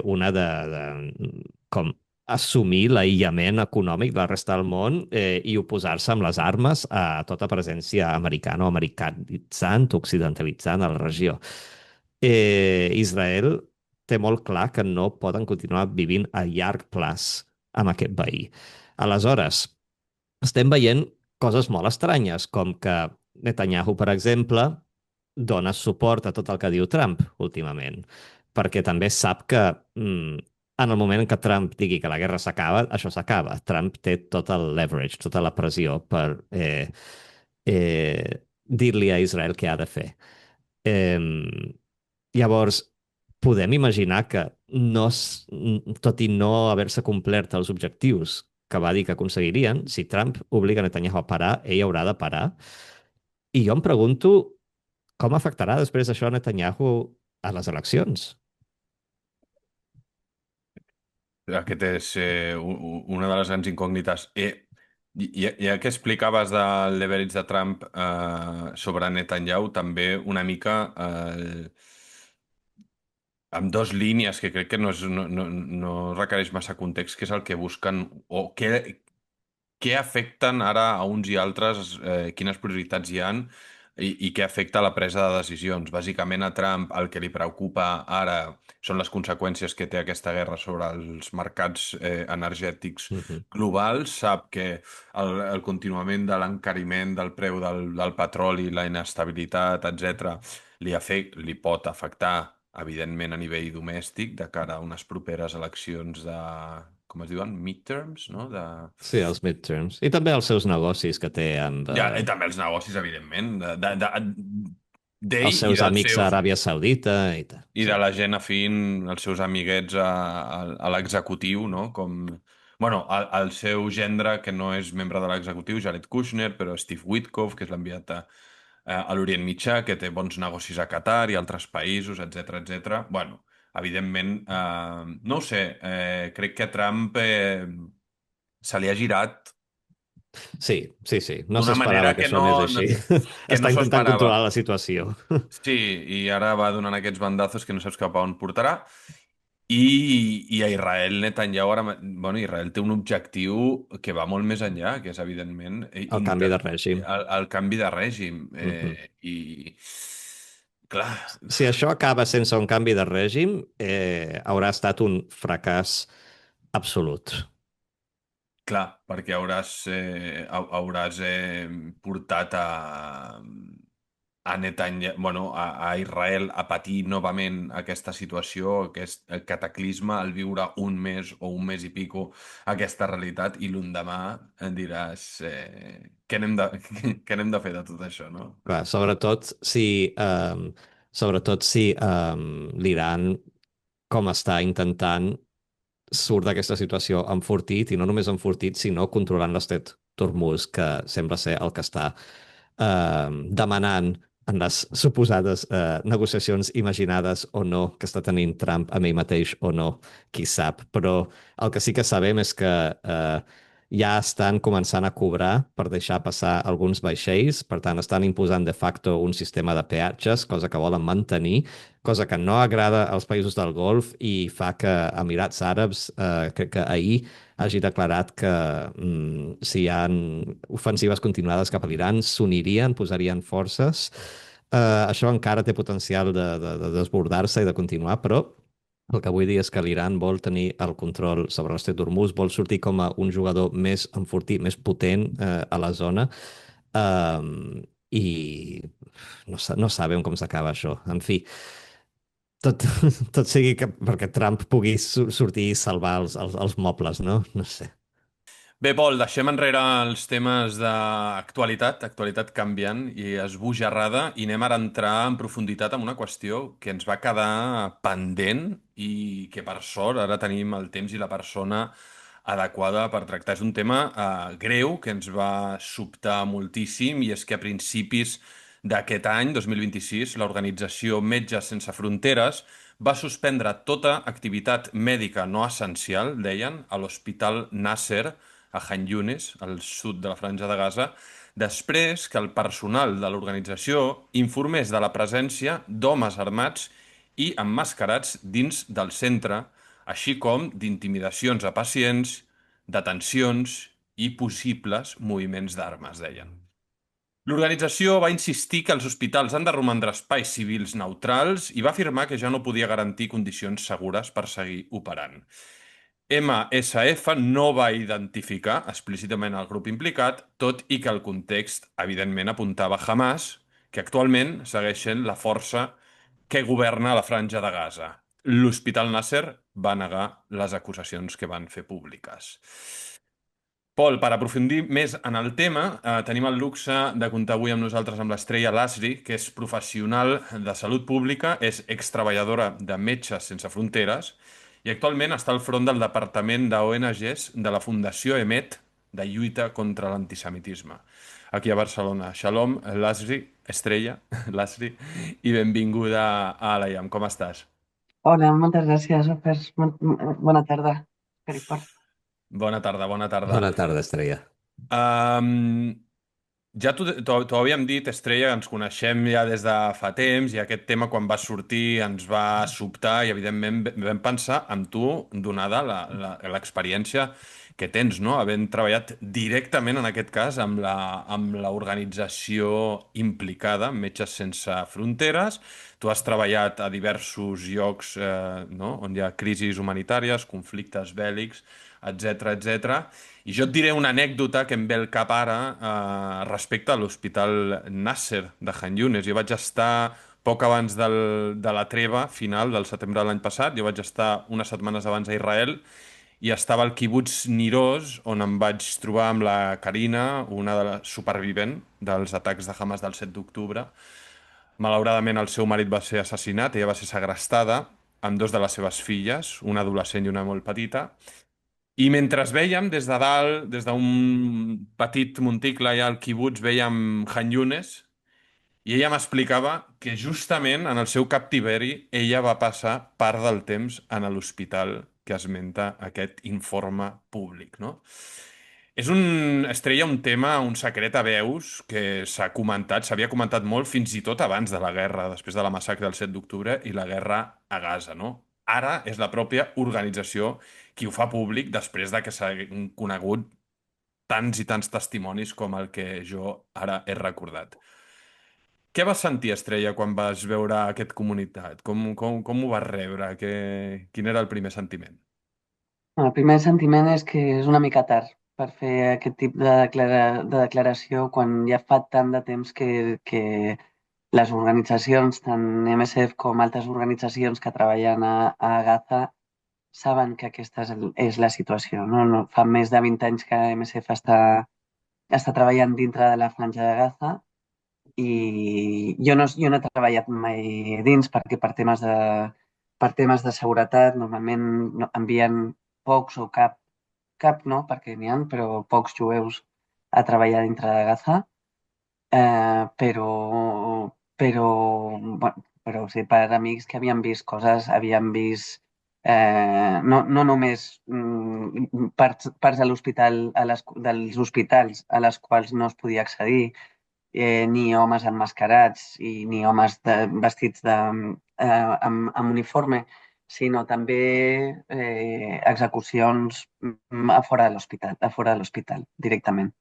Una com assumir l'aïllament econòmic de la resta del món i oposar-se amb les armes a tota presència americana o americanitzant, occidentalitzant a la regió. Israel té molt clar que no poden continuar vivint a llarg plaç amb aquest veí. Aleshores, estem veient coses molt estranyes, com que Netanyahu, per exemple, dona suport a tot el que diu Trump últimament, perquè també sap que en el moment en què Trump digui que la guerra s'acaba, això s'acaba. Trump té tot el leverage, tota la pressió per dir-li a Israel què ha de fer. Eh, Llavors, podem imaginar que tot i no haver-se complert els objectius que va dir que aconseguirien, si Trump obliga Netanyahu a parar, ell haurà de parar. I jo em pregunto com afectarà després això a Netanyahu a les eleccions. Aquest és una de les grans incògnites. Ja que explicaves del leverage de Trump sobre Netanyahu, també una mica amb dos línies que crec que no requereix massa context, que és el que busquen o què afecten ara a uns i altres, quines prioritats hi han i què afecta la presa de decisions. Bàsicament a Trump el que li preocupa ara són les conseqüències que té aquesta guerra sobre els mercats energètics Mhm. globals. Sap que el continuament de l'encariment del preu del petroli, la inestabilitat, etc., li pot afectar, evidentment, a nivell domèstic de cara a unes properes eleccions de, com es diuen, midterms, no? De... Sí, els midterms. I també els seus negocis que té amb Ja, i també els negocis, evidentment, d'ell els i seus dels amics a seus Aràbia Saudita i tal. i de Sí. la gent afín, els seus amiguets a l'executiu, no? Com, bueno, el seu gendre, que no és membre de l'executiu, Jared Kushner, però Steve Witkoff, que és l'enviat a l'Orient Mitjà, que té bons negocis a Qatar i altres països, etc etc. Bueno, evidentment, no ho sé, crec que Trump se li ha girat Sí, sí, sí. No d'una s'esperava manera que això anés així. que no Està s'ho intentant esperava. controlar la situació. Sí, i ara va donant aquests bandazos que no saps cap a on portarà. I a Israel, Netanyahu, ara, bueno, Israel té un objectiu que va molt més enllà, que és, evidentment, El canvi de règim. el canvi de règim. Mhm. I, clar, Si això acaba sense un canvi de règim, haurà estat un fracàs absolut. clar, perquè hauràs portat a Netanyahu, bueno, a Israel a patir novament aquesta situació, aquest cataclisme, al viure un mes o un mes i pico aquesta realitat i l'endemà diràs què n'hem de, què n'hem de fer de tot això, no? Clar, sobretot si l'Iran, com està intentant, surt d'aquesta situació enfortit, i no només enfortit, sinó controlant l'Estret d'Hormuz, que sembla ser el que està demanant en les suposades negociacions imaginades o no que està tenint Trump amb ell mateix o no, qui sap. Però el que sí que sabem és que ja estan començant a cobrar per deixar passar alguns vaixells, per tant estan imposant de facto un sistema de peatges, cosa que volen mantenir, cosa que no agrada als països del Golf i fa que Emirats Àrabs, crec que ahir, hagi declarat que si hi ha ofensives continuades cap a l'Iran, s'unirien, posarien forces. Això encara té potencial de desbordar-se i de continuar, però el que vull dir és que l'Iran vol tenir el control sobre l'Estret d'Hormuz, vol sortir com a un jugador més enfortit, més potent a la zona, i no sabem com s'acaba això. En fi, tot, tot sigui perquè Trump pugui sortir i salvar els mobles, no? No sé. Bé, Pol, deixem enrere els temes d'actualitat, actualitat canviant i esbojarrada, i anem ara a entrar en profunditat en una qüestió que ens va quedar pendent i que, per sort, ara tenim el temps i la persona adequada per tractar. És un tema greu que ens va sobtar moltíssim, i és que a principis d'aquest any, 2026, l'organització Metges Sense Fronteres va suspendre tota activitat mèdica no essencial, deien, a l'Hospital Nasser, a Han Yunis, al sud de la Franja de Gaza, després que el personal de l'organització informés de la presència d'homes armats i emmascarats dins del centre, així com d'intimidacions a pacients, detencions i possibles moviments d'armes, deien. L'organització va insistir que els hospitals han de romandre espais civils neutrals i va afirmar que ja no podia garantir condicions segures per seguir operant. MSF no va identificar explícitament el grup implicat, tot i que el context, evidentment, apuntava a Hamas, que actualment segueix sent la força que governa la Franja de Gaza. L'Hospital Nasser va negar les acusacions que van fer públiques. Pol, per aprofundir més en el tema, tenim el luxe de comptar avui amb nosaltres amb l'estrella Lasri, que és professional de salut pública, és extreballadora de Metges Sense Fronteres i actualment està al front del Departament d'ONGs de la Fundació EMET de lluita contra l'antisemitisme, aquí a Barcelona. Shalom, Lasri, estrella, Lasri, i benvinguda a Alaiam. Com estàs? Hola, moltes gràcies, Ofers. Bona tarda. Esperi, Bona tarda, bona tarda. Bona tarda, Estrella. Um, Ja t'ho havíem dit, Estrella, ens coneixem ja des de fa temps i aquest tema quan va sortir ens va sobtar i evidentment vam pensar en tu, donada l'experiència que tens, no? Havent treballat directament en aquest cas amb l'organització implicada, Metges Sense Fronteres. Tu has treballat a diversos llocs no? On hi ha crisis humanitàries, conflictes bèl·lics, etc etc. I jo et diré una anècdota que em ve al cap ara respecte a l'Hospital Nasser de Khan Yunis. Jo vaig estar poc abans de la treva final del setembre de l'any passat, jo vaig estar unes setmanes abans a Israel i estava al quibuts Niroz, on em vaig trobar amb la Karina, una de les supervivent dels atacs de Hamas del 7 d'octubre. Malauradament el seu marit va ser assassinat, ella va ser segrestada amb dos de les seves filles, una adolescent i una molt petita, i mentre es veiem des de dalt, des d'un petit monticle allà al quibuts, veiem Han Yunes, i ella m'explicava que justament en el seu captiveri ella va passar part del temps en l'hospital que esmenta aquest informe públic, no? És Estrella, un tema, un secret a veus que s'ha comentat, s'havia comentat molt fins i tot abans de la guerra, després de la massacre del 7 d'octubre i la guerra a Gaza, no? Ara és la pròpia organització qui ho fa públic després de que s'hagin conegut tants i tants testimonis com el que jo ara he recordat. Què vas sentir, Estrella, quan vas veure aquest comunitat? Com ho vas rebre? Quin era el primer sentiment? El primer sentiment és que és una mica tard per fer aquest tipus de declaració quan ja fa tant de temps que les organitzacions, tant MSF com altres organitzacions que treballen a Gaza, saben que aquesta és la situació. No? No, fa més de 20 anys que MSF està treballant dintre de la franja de Gaza i jo no he treballat mai dins perquè per temes de seguretat normalment no, envien pocs o cap no, perquè n'hi ha, però pocs jueus a treballar dintre de Gaza. Però sí, per amics que havien vist coses, havien vist no només parts de l'hospital, dels hospitals a les quals no es podia accedir, ni homes emmascarats ni homes vestits amb uniforme, sinó també execucions a fora de l'hospital, directament.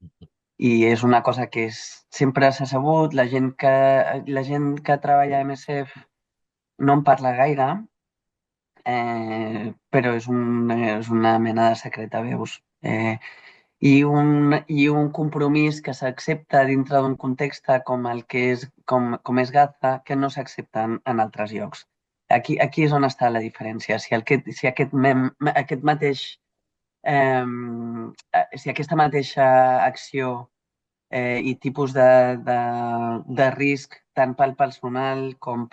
I és una cosa que sempre s'ha sabut, la gent que treballa a MSF no en parla gaire, però és una mena de secret a veus. I un compromís que s'accepta dintre d'un context com el que com és Gaza, que no s'accepta en altres llocs. Aquí és on està la diferència. Si aquest mateix, si aquesta mateixa acció i tipus de risc, tant pel personal com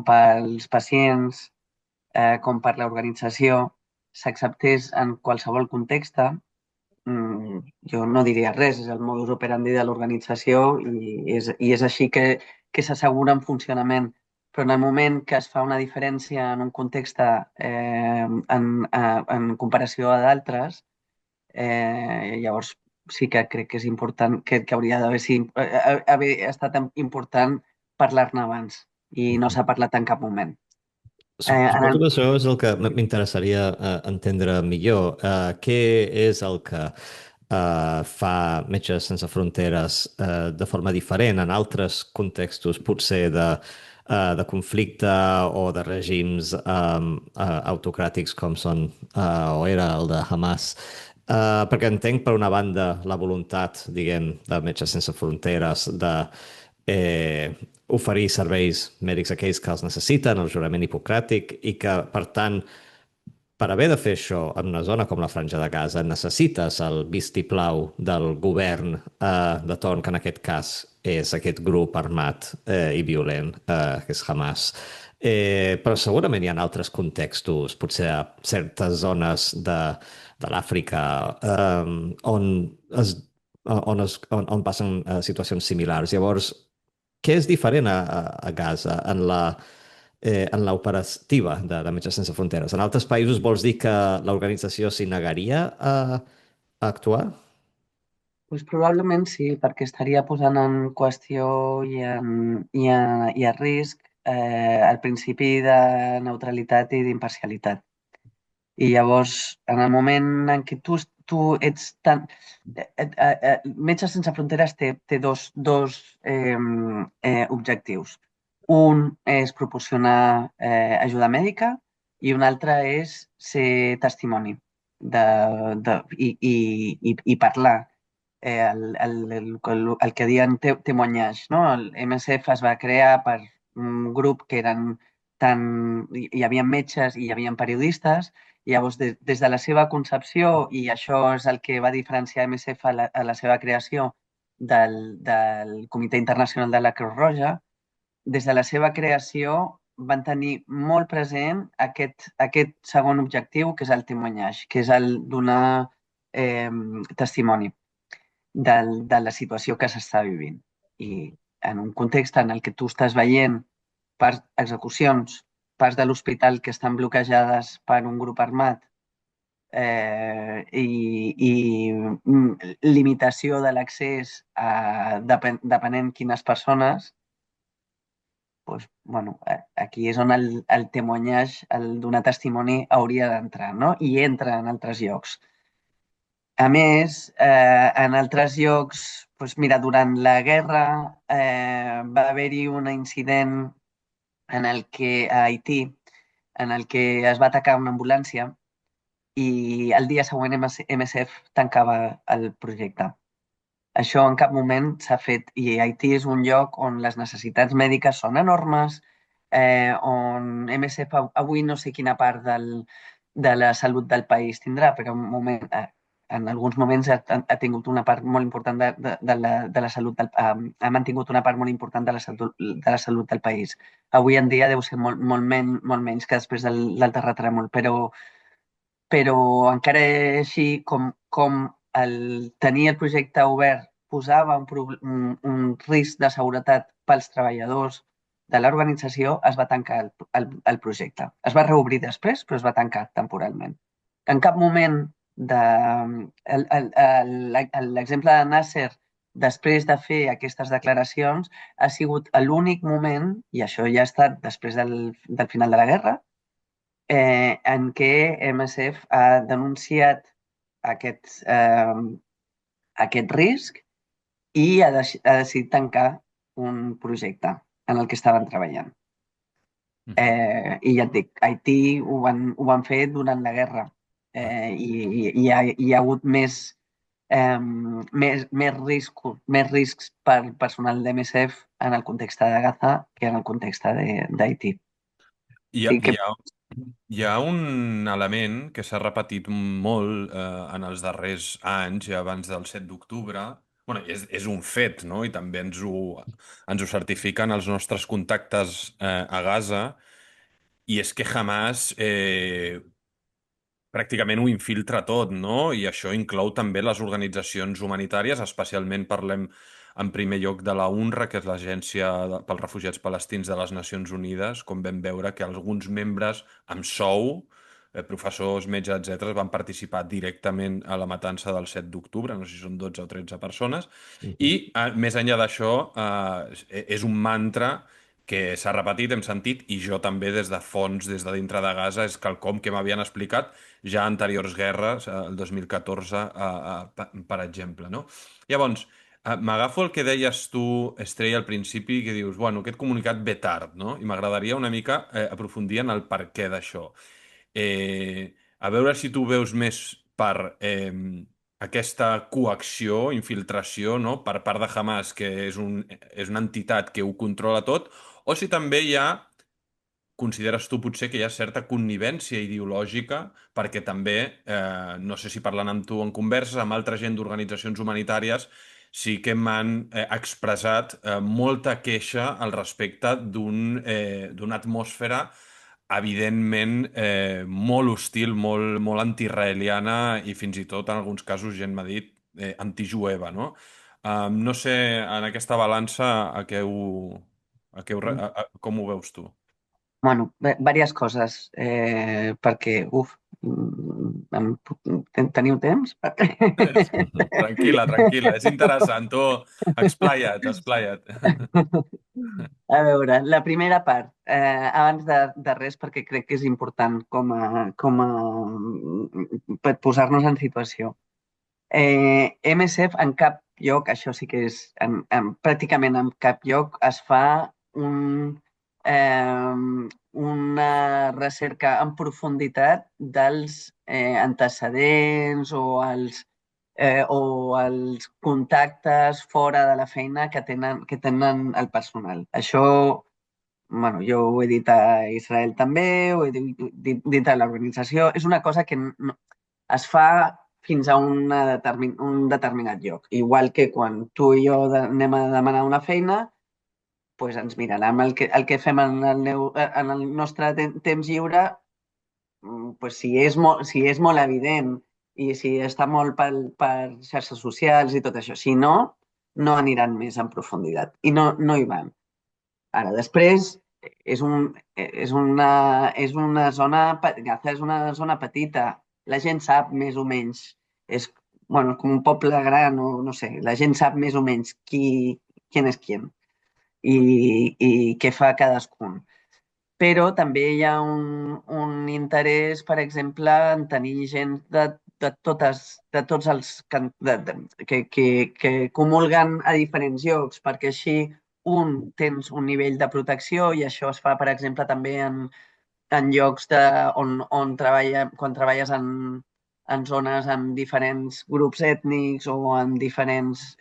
pels pacients, com per l'organització, s'acceptés en qualsevol context, jo no diria res, és el modus operandi de l'organització i és així que s'assegura en funcionament. Però en el moment que es fa una diferència en un context en comparació a d'altres, llavors sí que crec que és important, que hauria haver estat important parlar-ne abans i no s'ha parlat en cap moment. En Suposo el, que això és el que m'interessaria entendre millor. Què és el que fa Metges Sense Fronteres de forma diferent en altres contextos, potser de conflicte o de règims autocràtics com són o era el de Hamas? Perquè entenc, per una banda, la voluntat, diguem, de Metges Sense Fronteres de oferir serveis mèdics a aquells que els necessiten, el jurament hipocràtic, i que, per tant, per haver de fer això en una zona com la Franja de Gaza, necessites el vistiplau del govern de torn, que en aquest cas és aquest grup armat i violent, que és Hamas. Però segurament hi ha altres contextos, potser a certes zones de l'Àfrica, on passen situacions similars. Llavors, què és diferent a Gaza en l'operativa de Metges Sense Fronteres? En altres països vols dir que l'organització s'hi negaria a actuar? Pues probablement sí, perquè estaria posant en qüestió i a risc el principi de neutralitat i d'imparcialitat. I llavors, en el moment en què tu ets tan... Metges Sense Fronteres té dos objectius. Un és proporcionar ajuda mèdica i un altre és ser testimoni i parlar. El que diuen témoignage, no? El MSF es va crear per un grup que eren tant... Hi havia metges i hi havia periodistes. Llavors, des de la seva concepció, i això és el que va diferenciar MSF a la seva creació del Comitè Internacional de la Creu Roja, des de la seva creació van tenir molt present aquest segon objectiu, que és el témoignage, que és el donar eh, testimoni de la situació que s'està vivint. I en un context en el que tu estàs veient parts execucions, parts de l'hospital que estan bloquejades per un grup armat, limitació de l'accés depenent quines persones, doncs, bueno, aquí és on el témoignage, el donar testimoni, hauria d'entrar, no? I entra en altres llocs. A més, en altres llocs, doncs mira, durant la guerra va haver-hi un incident en el que, a Haití, en el que es va atacar una ambulància i el dia següent MSF tancava el projecte. Això en cap moment s'ha fet i Haití és un lloc on les necessitats mèdiques són enormes, on MSF avui no sé quina part de la salut del país tindrà, però en alguns moments ha tingut una part molt important de la salut, ha mantingut una part molt important de la salut del país. Avui en dia deu ser molt menys que després del terratrèmol, però encara així, com el tenir el projecte obert posava un risc de seguretat pels treballadors de l'organització, es va tancar el projecte. Es va reobrir després, però es va tancar temporalment. En cap moment de... L'exemple de Nasser, després de fer aquestes declaracions, ha sigut l'únic moment, i això ja ha estat després del final de la guerra, en què MSF ha denunciat aquest, aquest risc i ha decidit tancar un projecte en el que estaven treballant. I ja et dic, Haití ho van fer durant la guerra hi ha hagut més riscs per personal d'MSF en el context de Gaza que en el context d'Haití. Hi ha, Sí hi que, ha, hi ha un element que s'ha repetit molt en els darrers anys i abans del 7 d'octubre. Bueno, és un fet, no? I també ens ho certifiquen els nostres contactes a Gaza. I és que Hamas pràcticament ho infiltra tot, no? I això inclou també les organitzacions humanitàries, especialment parlem en primer lloc de la UNRWA, que és l'Agència pels Refugiats Palestins de les Nacions Unides, com vam veure que alguns membres amb sou, professors, metges, etc., van participar directament a la matança del 7 d'octubre, no sé si són 12 o 13 persones, i més enllà d'això, és un mantra que s'ha repetit, hem sentit, i jo també des de fons, des de dintre de Gaza, és quelcom que m'havien explicat ja anteriors guerres, el 2014, per exemple, no? Llavors, m'agafo el que deies tu, Estrella, al principi, que dius, bueno, aquest comunicat ve tard, no? I m'agradaria una mica aprofundir en el per què d'això. A veure si tu veus més per aquesta coacció, infiltració, no? Per part de Hamas, que és una entitat que ho controla tot, o si també hi ha consideres tu potser que hi ha certa connivència ideològica perquè també, no sé si parlant amb tu en converses, amb altra gent d'organitzacions humanitàries, sí que m'han expressat molta queixa al respecte d'una atmosfera evidentment molt hostil, molt antiisraeliana i fins i tot en alguns casos gent m'ha dit antijueva, no? No sé, en aquesta balança com ho veus tu? bueno, diverses coses, perquè, Teniu temps? Tranquil·la, tranquil·la. És interessant. Tu, explaya't. A veure, la primera part, abans de res, perquè crec que és important per posar-nos en situació. MSF en cap lloc, això sí que és, pràcticament en cap lloc es fa una recerca en profunditat dels antecedents o els contactes fora de la feina que tenen el personal. Això, bueno, jo ho he dit a Israel també, ho he dit a l'organització, és una cosa que no, es fa fins a un determinat lloc. Igual que quan tu i jo anem a demanar una feina, doncs ens mirarem el que fem en el nostre temps lliure, pues si és molt evident i si està molt per xarxes socials i tot això. Si no, no aniran més en profunditat i no hi van. Ara, després, és una zona, Gaza és una zona petita, la gent sap més o menys, és bueno, com un poble gran, o no sé, la gent sap més o menys qui és qui i què fa cadascun. Però també hi ha un interès, per exemple, en tenir gent de tots els que comulguen a diferents llocs, perquè així tens un nivell de protecció i això es fa, per exemple, també en llocs on quan treballes en zones amb diferents grups ètnics o en diferents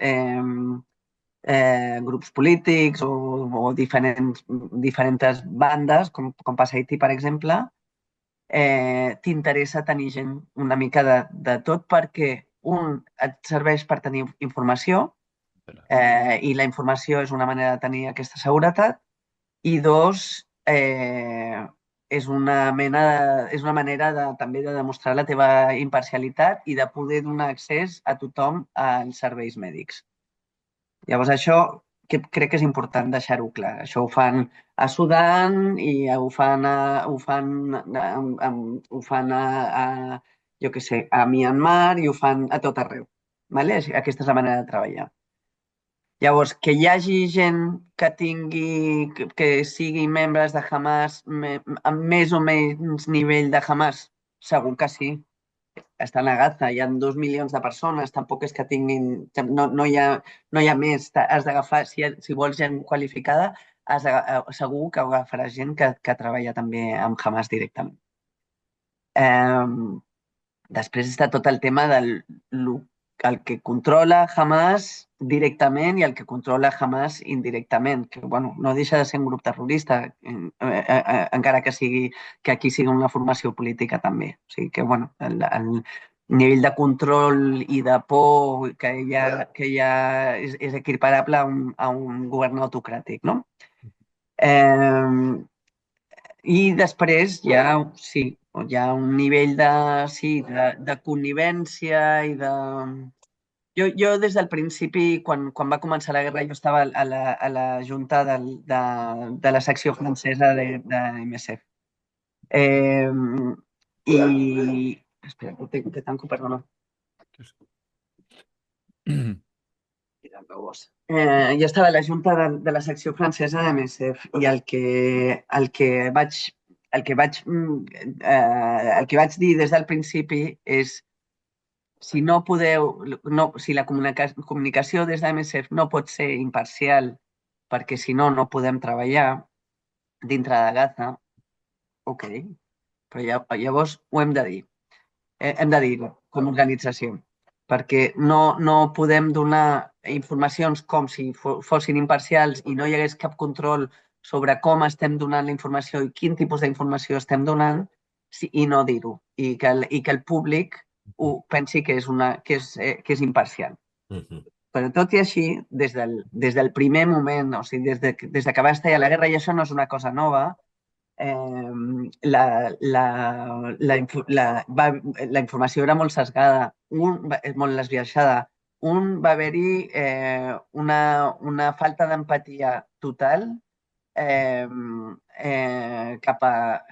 grups polítics o diferents bandes, com passa a Haití, per exemple, t'interessa tenir gent una mica de tot perquè, et serveix per tenir informació, i la informació és una manera de tenir aquesta seguretat, i dos, és una manera també de demostrar la teva imparcialitat i de poder donar accés a tothom als serveis mèdics. Llavors, això crec que és important deixar-ho clar. Això ho fan a Sudan i jo què sé, a Myanmar, i ho fan a tot arreu. Vale? Aquesta és la manera de treballar. Llavors, que hi hagi gent que sigui membres de Hamas amb més o menys nivell de Hamas, segur que sí. Estan a Gaza, hi ha 2 milions de persones, tampoc és que tinguin... No hi ha més, has d'agafar, si vols gent qualificada, segur que agafaràs gent que treballa també amb Hamas directament. Després està tot el tema el que controla Hamas directament i el que controla Hamas indirectament, que bueno, no deixa de ser un grup terrorista, encara que aquí sigui una formació política també. O sigui que bueno, el nivell de control i de por que hi ha és equiparable a un govern autocràtic, no? I després hi ha un nivell de connivència i de... Jo des del principi, quan va començar la guerra, jo estava a la junta de la secció francesa de MSF. I... Espera, que tanco, perdona. Jo estava a la junta de la secció francesa de MSF i el que vaig dir des del principi és si la comunicació des de MSF no pot ser imparcial perquè si no podem treballar dintre de Gaza, ok, però llavors ho hem de dir. Hem de dir-ho com a organització, perquè no podem donar informacions com si fossin imparcials i no hi hagués cap control sobre com estem donant la informació i quin tipus d'informació estem donant, i no dir-ho, i que el públic ho pensi que és imparcial. Però tot i així, des del primer moment, o sigui, des de que va estar la guerra, i això no és una cosa nova, la informació era molt sesgada, molt esbiaixada. Va haver-hi una falta d'empatia total cap a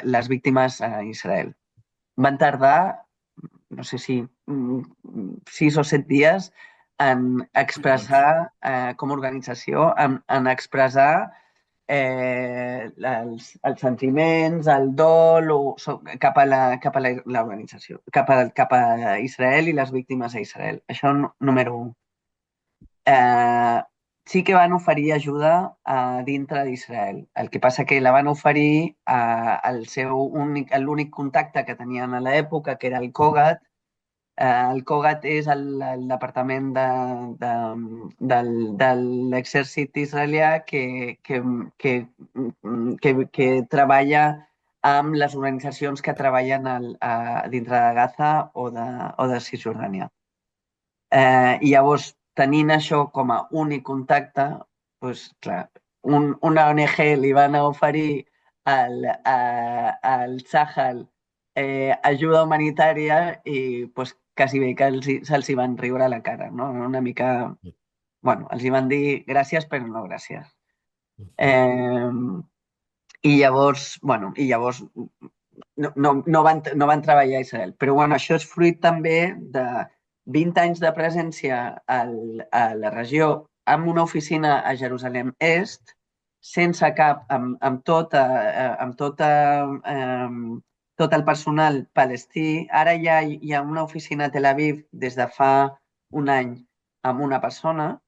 les víctimes a Israel. Van tardar, no sé si 6 o 7 dies en expressar, com a organització, en expressar els sentiments, el dol cap a l'organització, cap a Israel i les víctimes a Israel. Això número 1. Sí que van oferir ajuda dintre d'Israel. El que passa que la van oferir l'únic contacte que tenien a l'època, que era el COGAT. El COGAT és el departament de l'exèrcit israelià que treballa amb les organitzacions que treballen dintre de Gaza o de Cisjordània. I llavors, tenint això com a únic contacte, doncs, clar, una ONG li van a oferir al Sahel ajuda humanitària i doncs, quasi bé que se'ls hi van riure a la cara, no? Una mica... Bueno, els hi van dir gràcies, però no gràcies. I llavors no van treballar a Israel. Però bueno, això és fruit també de 20 anys de presència a la regió amb una oficina a Jerusalem Est, sense cap, amb tot el personal palestí. Ara ja hi ha una oficina a Tel Aviv des de fa un any amb una persona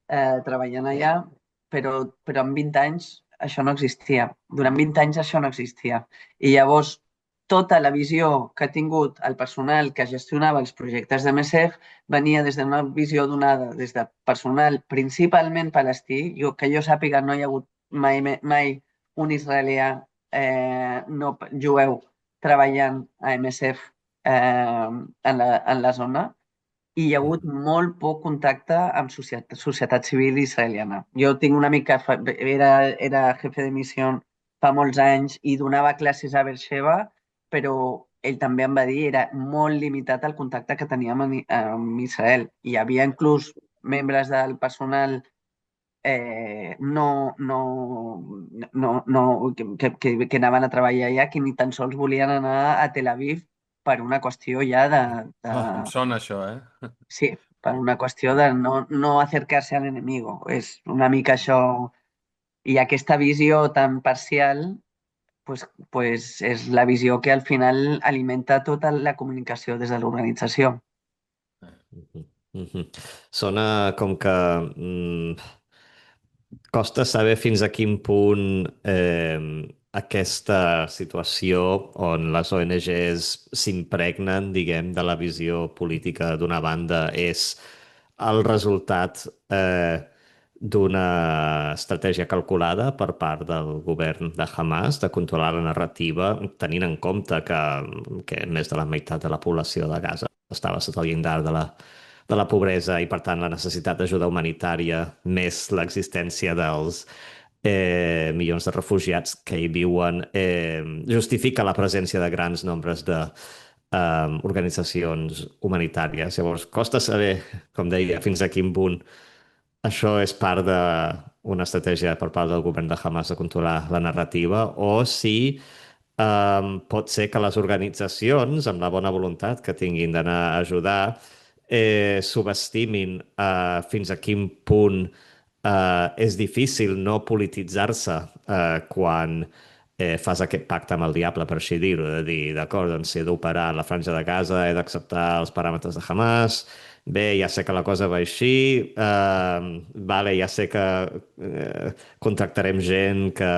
treballant allà, però en 20 anys això no existia. Durant 20 anys això no existia. I llavors tota la visió que ha tingut el personal que gestionava els projectes de MSF venia des d'una visió donada des de personal principalment palestí. Que jo sàpiga, no hi ha hagut mai un israelià no jueu treballant a MSF en la zona, i hi ha hagut molt poc contacte amb societat civil israeliana. Jo tinc una mica... Era jefe de missió fa molts anys i donava classes a Beersheba, però ell també em va dir era molt limitat el contacte que teníem amb Israel. Hi havia inclús membres del personal que anaven a treballar allà, que ni tan sols volien anar a Tel Aviv per una qüestió ja Em sona això, eh? Sí, per una qüestió de no acercar-se a l'enemigo. És una mica això. I aquesta visió tan parcial és la visió que al final alimenta tota la comunicació des de l'organització. Sona com que costa saber fins a quin punt aquesta situació on les ONGs s'impregnen, diguem, de la visió política d'una banda és el resultat d'una estratègia calculada per part del govern de Hamas de controlar la narrativa, tenint en compte que més de la meitat de la població de Gaza estava sota el llindar de la pobresa i, per tant, la necessitat d'ajuda humanitària més l'existència dels milions de refugiats que hi viuen justifica la presència de grans nombres de organitzacions humanitàries. Llavors, costa saber, com deia, fins a quin punt això és part d'una estratègia per part del govern de Hamas de controlar la narrativa o si pot ser que les organitzacions, amb la bona voluntat que tinguin d'anar a ajudar, subestimin fins a quin punt és difícil no polititzar-se quan fas aquest pacte amb el diable, per així dir-ho, de dir, d'acord, doncs si he d'operar a la Franja de Gaza, he d'acceptar els paràmetres de Hamas, bé, ja sé que la cosa va així, vale, ja sé que contractarem gent que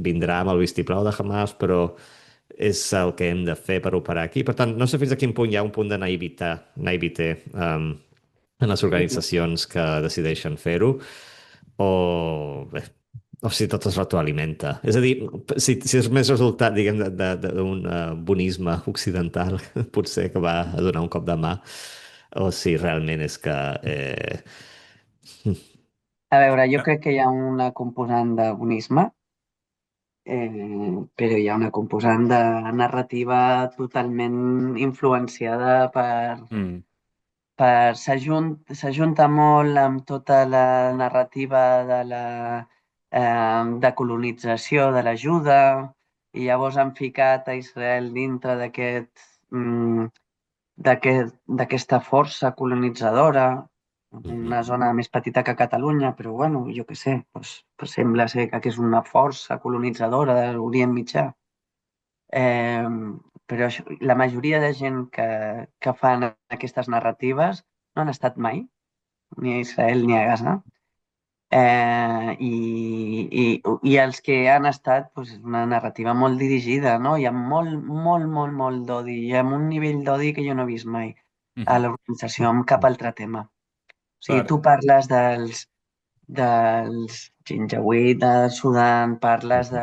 vindrà amb el vistiplau de Hamas, però és el que hem de fer per operar aquí. Per tant, no sé fins a quin punt hi ha un punt de naïveté en les organitzacions que decideixen fer-ho, o si tot es retroalimenta. És a dir, si és més resultat, diguem, d'un bonisme occidental, potser que va a donar un cop de mà, o si realment és que... A veure, jo crec que hi ha una component de bonisme, però hi ha una component de narrativa totalment influenciada s'ajunta molt amb tota la narrativa de colonització de l'ajuda, i llavors han ficat a Israel dintre d'aquesta força colonitzadora, una zona més petita que Catalunya, però bueno, jo què sé, doncs sembla ser que és una força colonitzadora de l'Orient Mitjà. Eh, però la majoria de gent que fan aquestes narratives no han estat mai, ni a Israel ni a Gaza. I els que han estat, doncs, és una narrativa molt dirigida, no? Hi ha molt, molt, molt, molt d'odi. Hi ha un nivell d'odi que jo no he vist mai a l'organització amb cap altre tema. O sigui, Clar. tu parles dels Janjaweed de Sudan, parles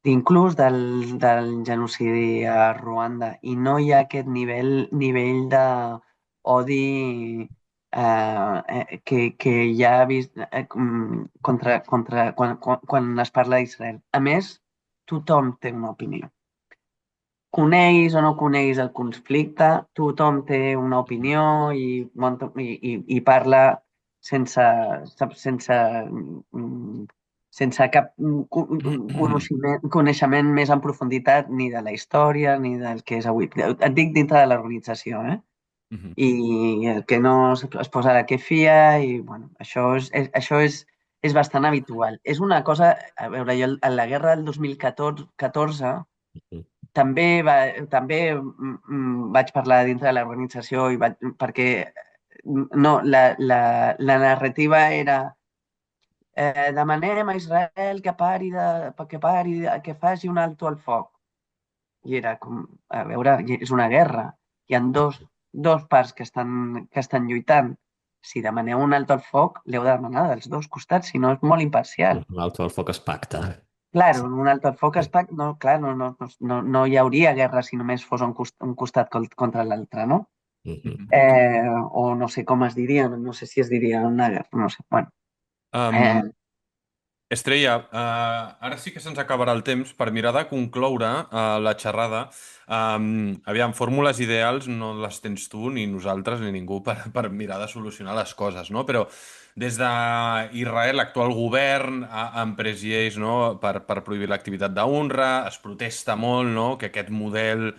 inclús del genocidi a Ruanda, i no hi ha aquest nivell d'odi que ja ha vist quan es parla d'Israel. A més, tothom té una opinió. Coneguis o no coneguis el conflicte, tothom té una opinió i parla sense, sense, sense cap coneixement més en profunditat ni de la història ni del que és avui. Et dic dintre de l'organització, eh? I el que no es posa la que fia, i bueno, això és bastant habitual. És una cosa, a veure, jo en la guerra del 2014 també vaig parlar dintre de l'organització perquè no, la narrativa era demanem a Israel que faci un alto al foc. I era com, a veure, és una guerra. Hi ha dos parts que estan lluitant. Si demaneu un alto al foc, l'heu de demanar dels dos costats, si no és molt imparcial. Un alto al foc es pacta. Claro, un alto al foc no, clar, no hi hauria guerra si només fos un costat contra l'altre, no? O no sé com es diria, no sé si es diria una guerra, no sé, bueno. Um, Estrella, ara sí que se'ns acabarà el temps per mirar de concloure la xerrada. Aviam, fórmules ideals no les tens tu, ni nosaltres, ni ningú per mirar de solucionar les coses, no? Però des d'Israel, l'actual govern ha emprès lleis, no? per prohibir l'activitat d'UNRWA, es protesta molt, no? Que aquest model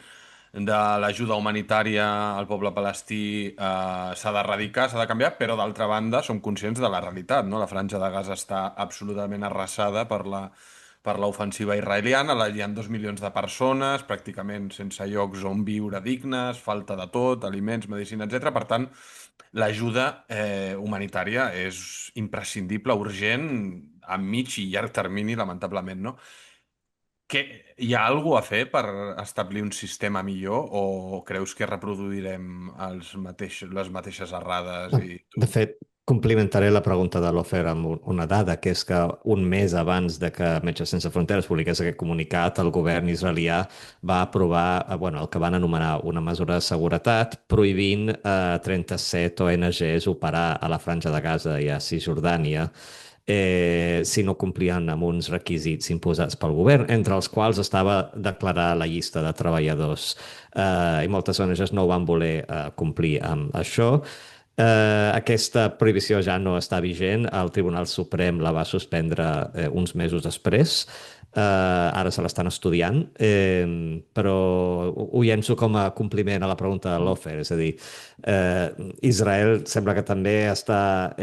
de l'ajuda humanitària al poble palestí s'ha d'erradicar, s'ha de canviar, però d'altra banda som conscients de la realitat, no? La Franja de Gaza està absolutament arrasada per l'ofensiva israeliana, allà hi ha 2 milions de persones, pràcticament sense llocs on viure dignes, falta de tot, aliments, medicina, etc. Per tant, l'ajuda humanitària és imprescindible, urgent, a mig i llarg termini, lamentablement, no? Hi ha alguna a fer per establir un sistema millor o creus que reproduirem les mateixes errades i De tu? fet, complimentaré la pregunta de l'Ofer amb una dada, que és que un mes abans de que Metges Sense Fronteres publiqués aquest comunicat, el govern israelià va aprovar bueno, el que van anomenar una mesura de seguretat prohibint 37 ONGs operar a la Franja de Gaza i a Cisjordània si no complien amb uns requisits imposats pel govern, entre els quals estava declarar la llista de treballadors. I moltes ONGs no van voler complir amb això. Aquesta prohibició ja no està vigent. El Tribunal Suprem la va suspendre uns mesos després. Ara se l'estan estudiant, però ho llenço com a compliment a la pregunta de l'Ofer, és a dir, Israel sembla que també està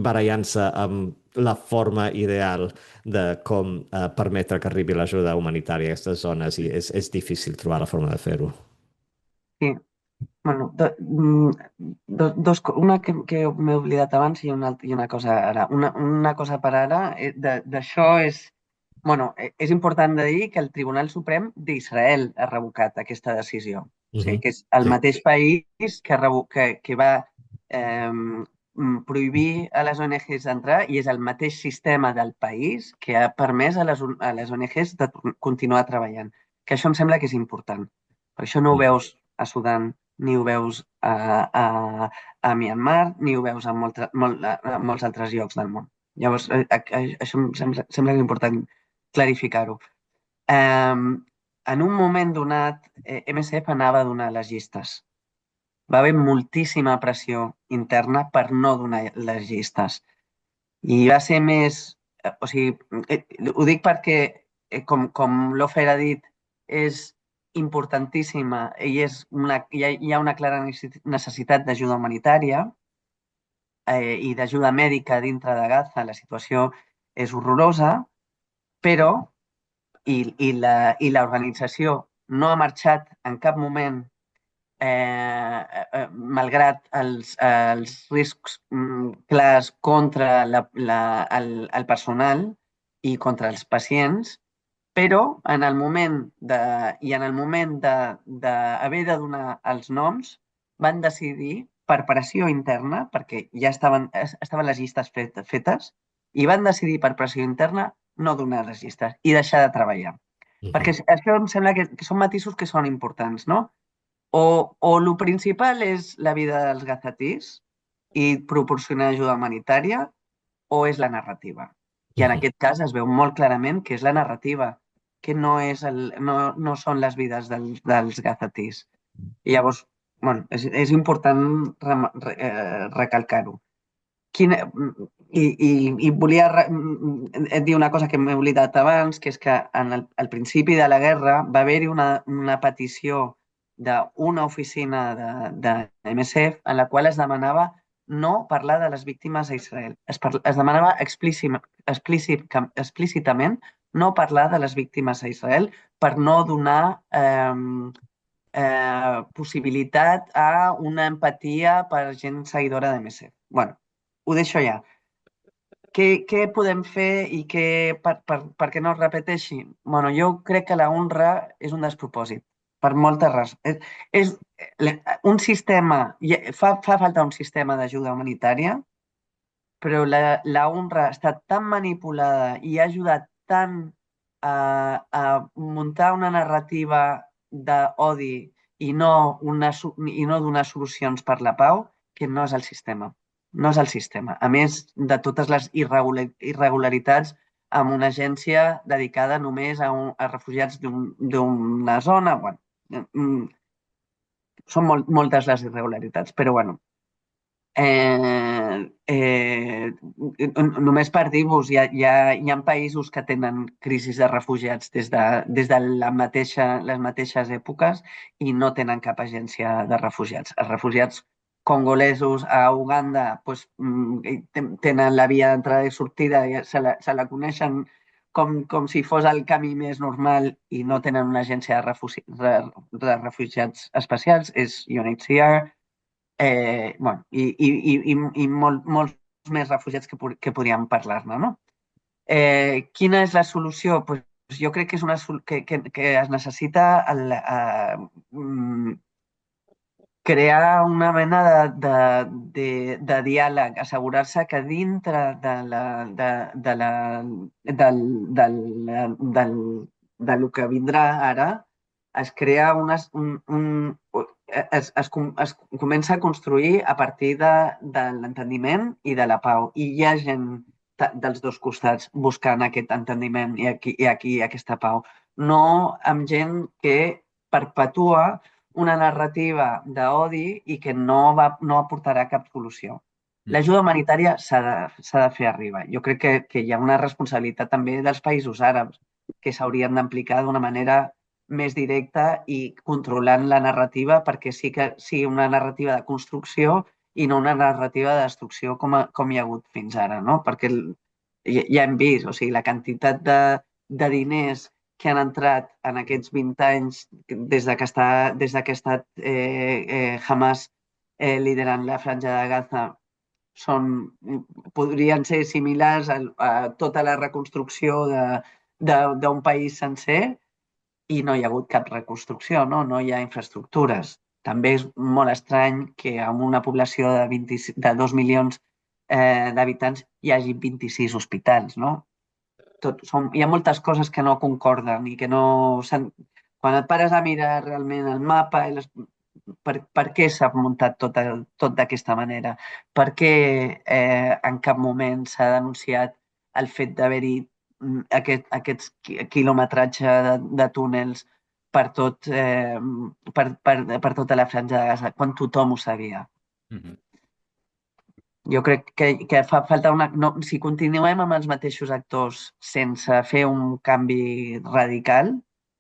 barallant-se amb la forma ideal de com permetre que arribi l'ajuda humanitària a aquestes zones i és difícil trobar la forma de fer-ho. Sí, bueno, una que m'he oblidat abans i una cosa ara. Una cosa per ara d'això és... Bueno, és important de dir que el Tribunal Suprem d'Israel ha revocat aquesta decisió. O sigui, que és el Sí. mateix país que va prohibir a les ONGs d'entrar, i és el mateix sistema del país que ha permès a les ONGs de continuar treballant. Que això em sembla que és important. Per això no ho veus a Sudan, ni ho veus a Myanmar, ni ho veus a molts altres llocs del món. Llavors, això em sembla que és important clarificar-ho. En un moment donat, MSF anava a donar les llistes. Va haver moltíssima pressió interna per no donar les llistes. I va ser més... O sigui, ho dic perquè, com l'Ofer ha dit, és importantíssima i hi ha una clara necessitat d'ajuda humanitària i d'ajuda mèdica dintre de Gaza. La situació és horrorosa, però l'organització no ha marxat en cap moment malgrat els riscs clars contra el personal i contra els pacients, però en el moment d'haver de donar els noms, van decidir, per pressió interna, perquè ja estaven les llistes fetes, i van decidir per pressió interna no donar les llistes i deixar de treballar. Perquè això em sembla que són matisos que són importants, no? O el principal és la vida dels gazatís i proporcionar ajuda humanitària, o és la narrativa. I en aquest cas es veu molt clarament que és la narrativa, que no són les vides dels gazatís. I llavors, bueno, és important recalcar-ho. I volia dir una cosa que m'he oblidat abans, que és que al principi de la guerra va haver-hi una petició d'una oficina de MSF en la qual es demanava no parlar de les víctimes a Israel. Es demanava explícitament no parlar de les víctimes a Israel per no donar possibilitat a una empatia per gent seguidora de MSF. Bueno, ho deixo ja. Què podem fer i perquè no es repeteixi? Bueno, jo crec que la UNRWA és un despropòsit, per moltes raons. És un sistema, fa falta un sistema d'ajuda humanitària, però la UNRWA ha estat tan manipulada i ha ajudat tant a muntar una narrativa d'odi i no donar solucions per la pau, que no és el sistema. No és el sistema. A més de totes les irregularitats amb una agència dedicada només a refugiats d'una zona. Bueno, són moltes les irregularitats, però bueno. Només per dir-vos, hi ha països que tenen crisis de refugiats des de les mateixes èpoques i no tenen cap agència de refugiats. Els refugiats congolesos a Uganda doncs, tenen la via d'entrada i sortida, i se la coneixen com si fos el camí més normal i no tenen una agència de refugiats especials, és UNHCR. Bueno, i molts més refugiats que podríem parlar-ne, no? Quina és la solució? Pues jo crec que que es necessita crear una mena de diàleg, assegurar-se que dintre del que vindrà ara es crea es comença a construir a partir de l'entendiment i de la pau. I hi ha gent dels dos costats buscant aquest entendiment i aquí aquesta pau. No amb gent que perpetua una narrativa d'odi i que no aportarà cap solució. L'ajuda humanitària s'ha de fer arribar. Jo crec que hi ha una responsabilitat també dels països àrabs que s'haurien d'implicar d'una manera més directa i controlant la narrativa perquè sí que sigui una narrativa de construcció i no una narrativa de destrucció com hi ha hagut fins ara, no? Perquè ja hem vist, o sigui, la quantitat de diners que han entrat en aquests 20 anys des que ha estat Hamas liderant la franja de Gaza podrien ser similars a tota la reconstrucció d'un país sencer i no hi ha hagut cap reconstrucció, no hi ha infraestructures. També és molt estrany que amb una població de 2 milions d'habitants hi hagi 26 hospitals, no? Hi ha moltes coses que no concorden i que no... Quan et pares a mirar realment el mapa, per què s'ha muntat tot d'aquesta manera? Per què en cap moment s'ha denunciat el fet d'haver-hi aquests quilometratge de túnels per tota la franja de Gaza, quan tothom ho sabia? Jo crec que fa falta una... No, si continuem amb els mateixos actors sense fer un canvi radical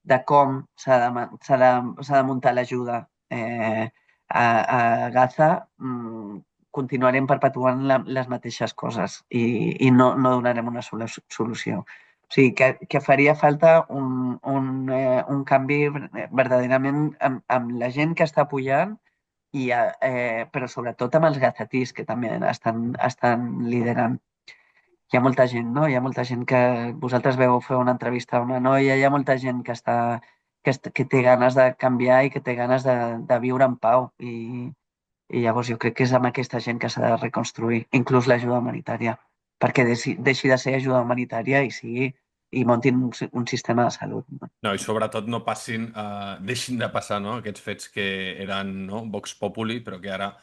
de com s'ha de muntar l'ajuda a Gaza, continuarem perpetuant les mateixes coses i no donarem una solució. O sigui, que faria falta un canvi verdaderament amb la gent que està apoyant però sobretot amb els gazatís, que també estan liderant. Hi ha molta gent, no? Hi ha molta gent que... Vosaltres veu fer una entrevista a una noia, hi ha molta gent que té ganes de canviar i que té ganes de viure en pau. I llavors jo crec que és amb aquesta gent que s'ha de reconstruir, inclús l'ajuda humanitària, perquè deixi de ser ajuda humanitària i muntin un sistema de salut. No? No, i sobretot no passin, deixin de passar, no? Aquests fets que eren, no? Vox Populi, però que ara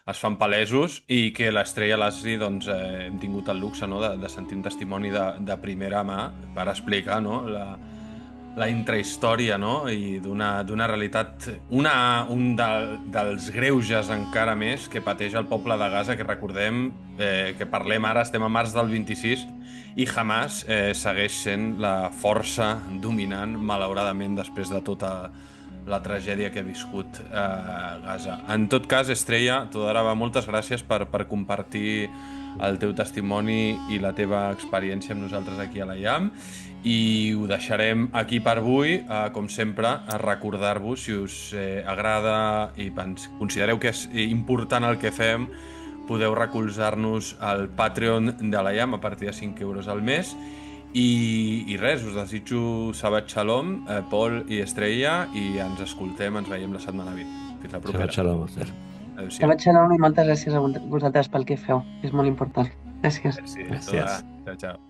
es fan palesos i que l'Estrella Lasri doncs, hem tingut el luxe, no? de sentir un testimoni de primera mà per explicar, no? la intrahistòria, no? I d'una realitat, dels greuges encara més que pateix el poble de Gaza, que recordem que parlem ara, estem a març del 26, i Hamas segueix sent la força dominant, malauradament, després de tota la tragèdia que ha viscut Gaza. En tot cas, Estrella, Todaraba, moltes gràcies per compartir el teu testimoni i la teva experiència amb nosaltres aquí a la IAM, i ho deixarem aquí per avui. Com sempre, a recordar-vos, si us agrada i considereu que és important el que fem, podeu recolzar-nos al Patreon de la IAM a partir de 5 euros al mes. I res, us desitjo Shabbat Shalom, Pol i Estrella, i ens escoltem, ens veiem la setmana vinent. Fins la propera. Shabbat Shalom, Esther. Adéu-siau. Shabbat Shalom i moltes gràcies a vosaltres pel que feu. És molt important. Gràcies. Merci. Gràcies. Ciao, ciao.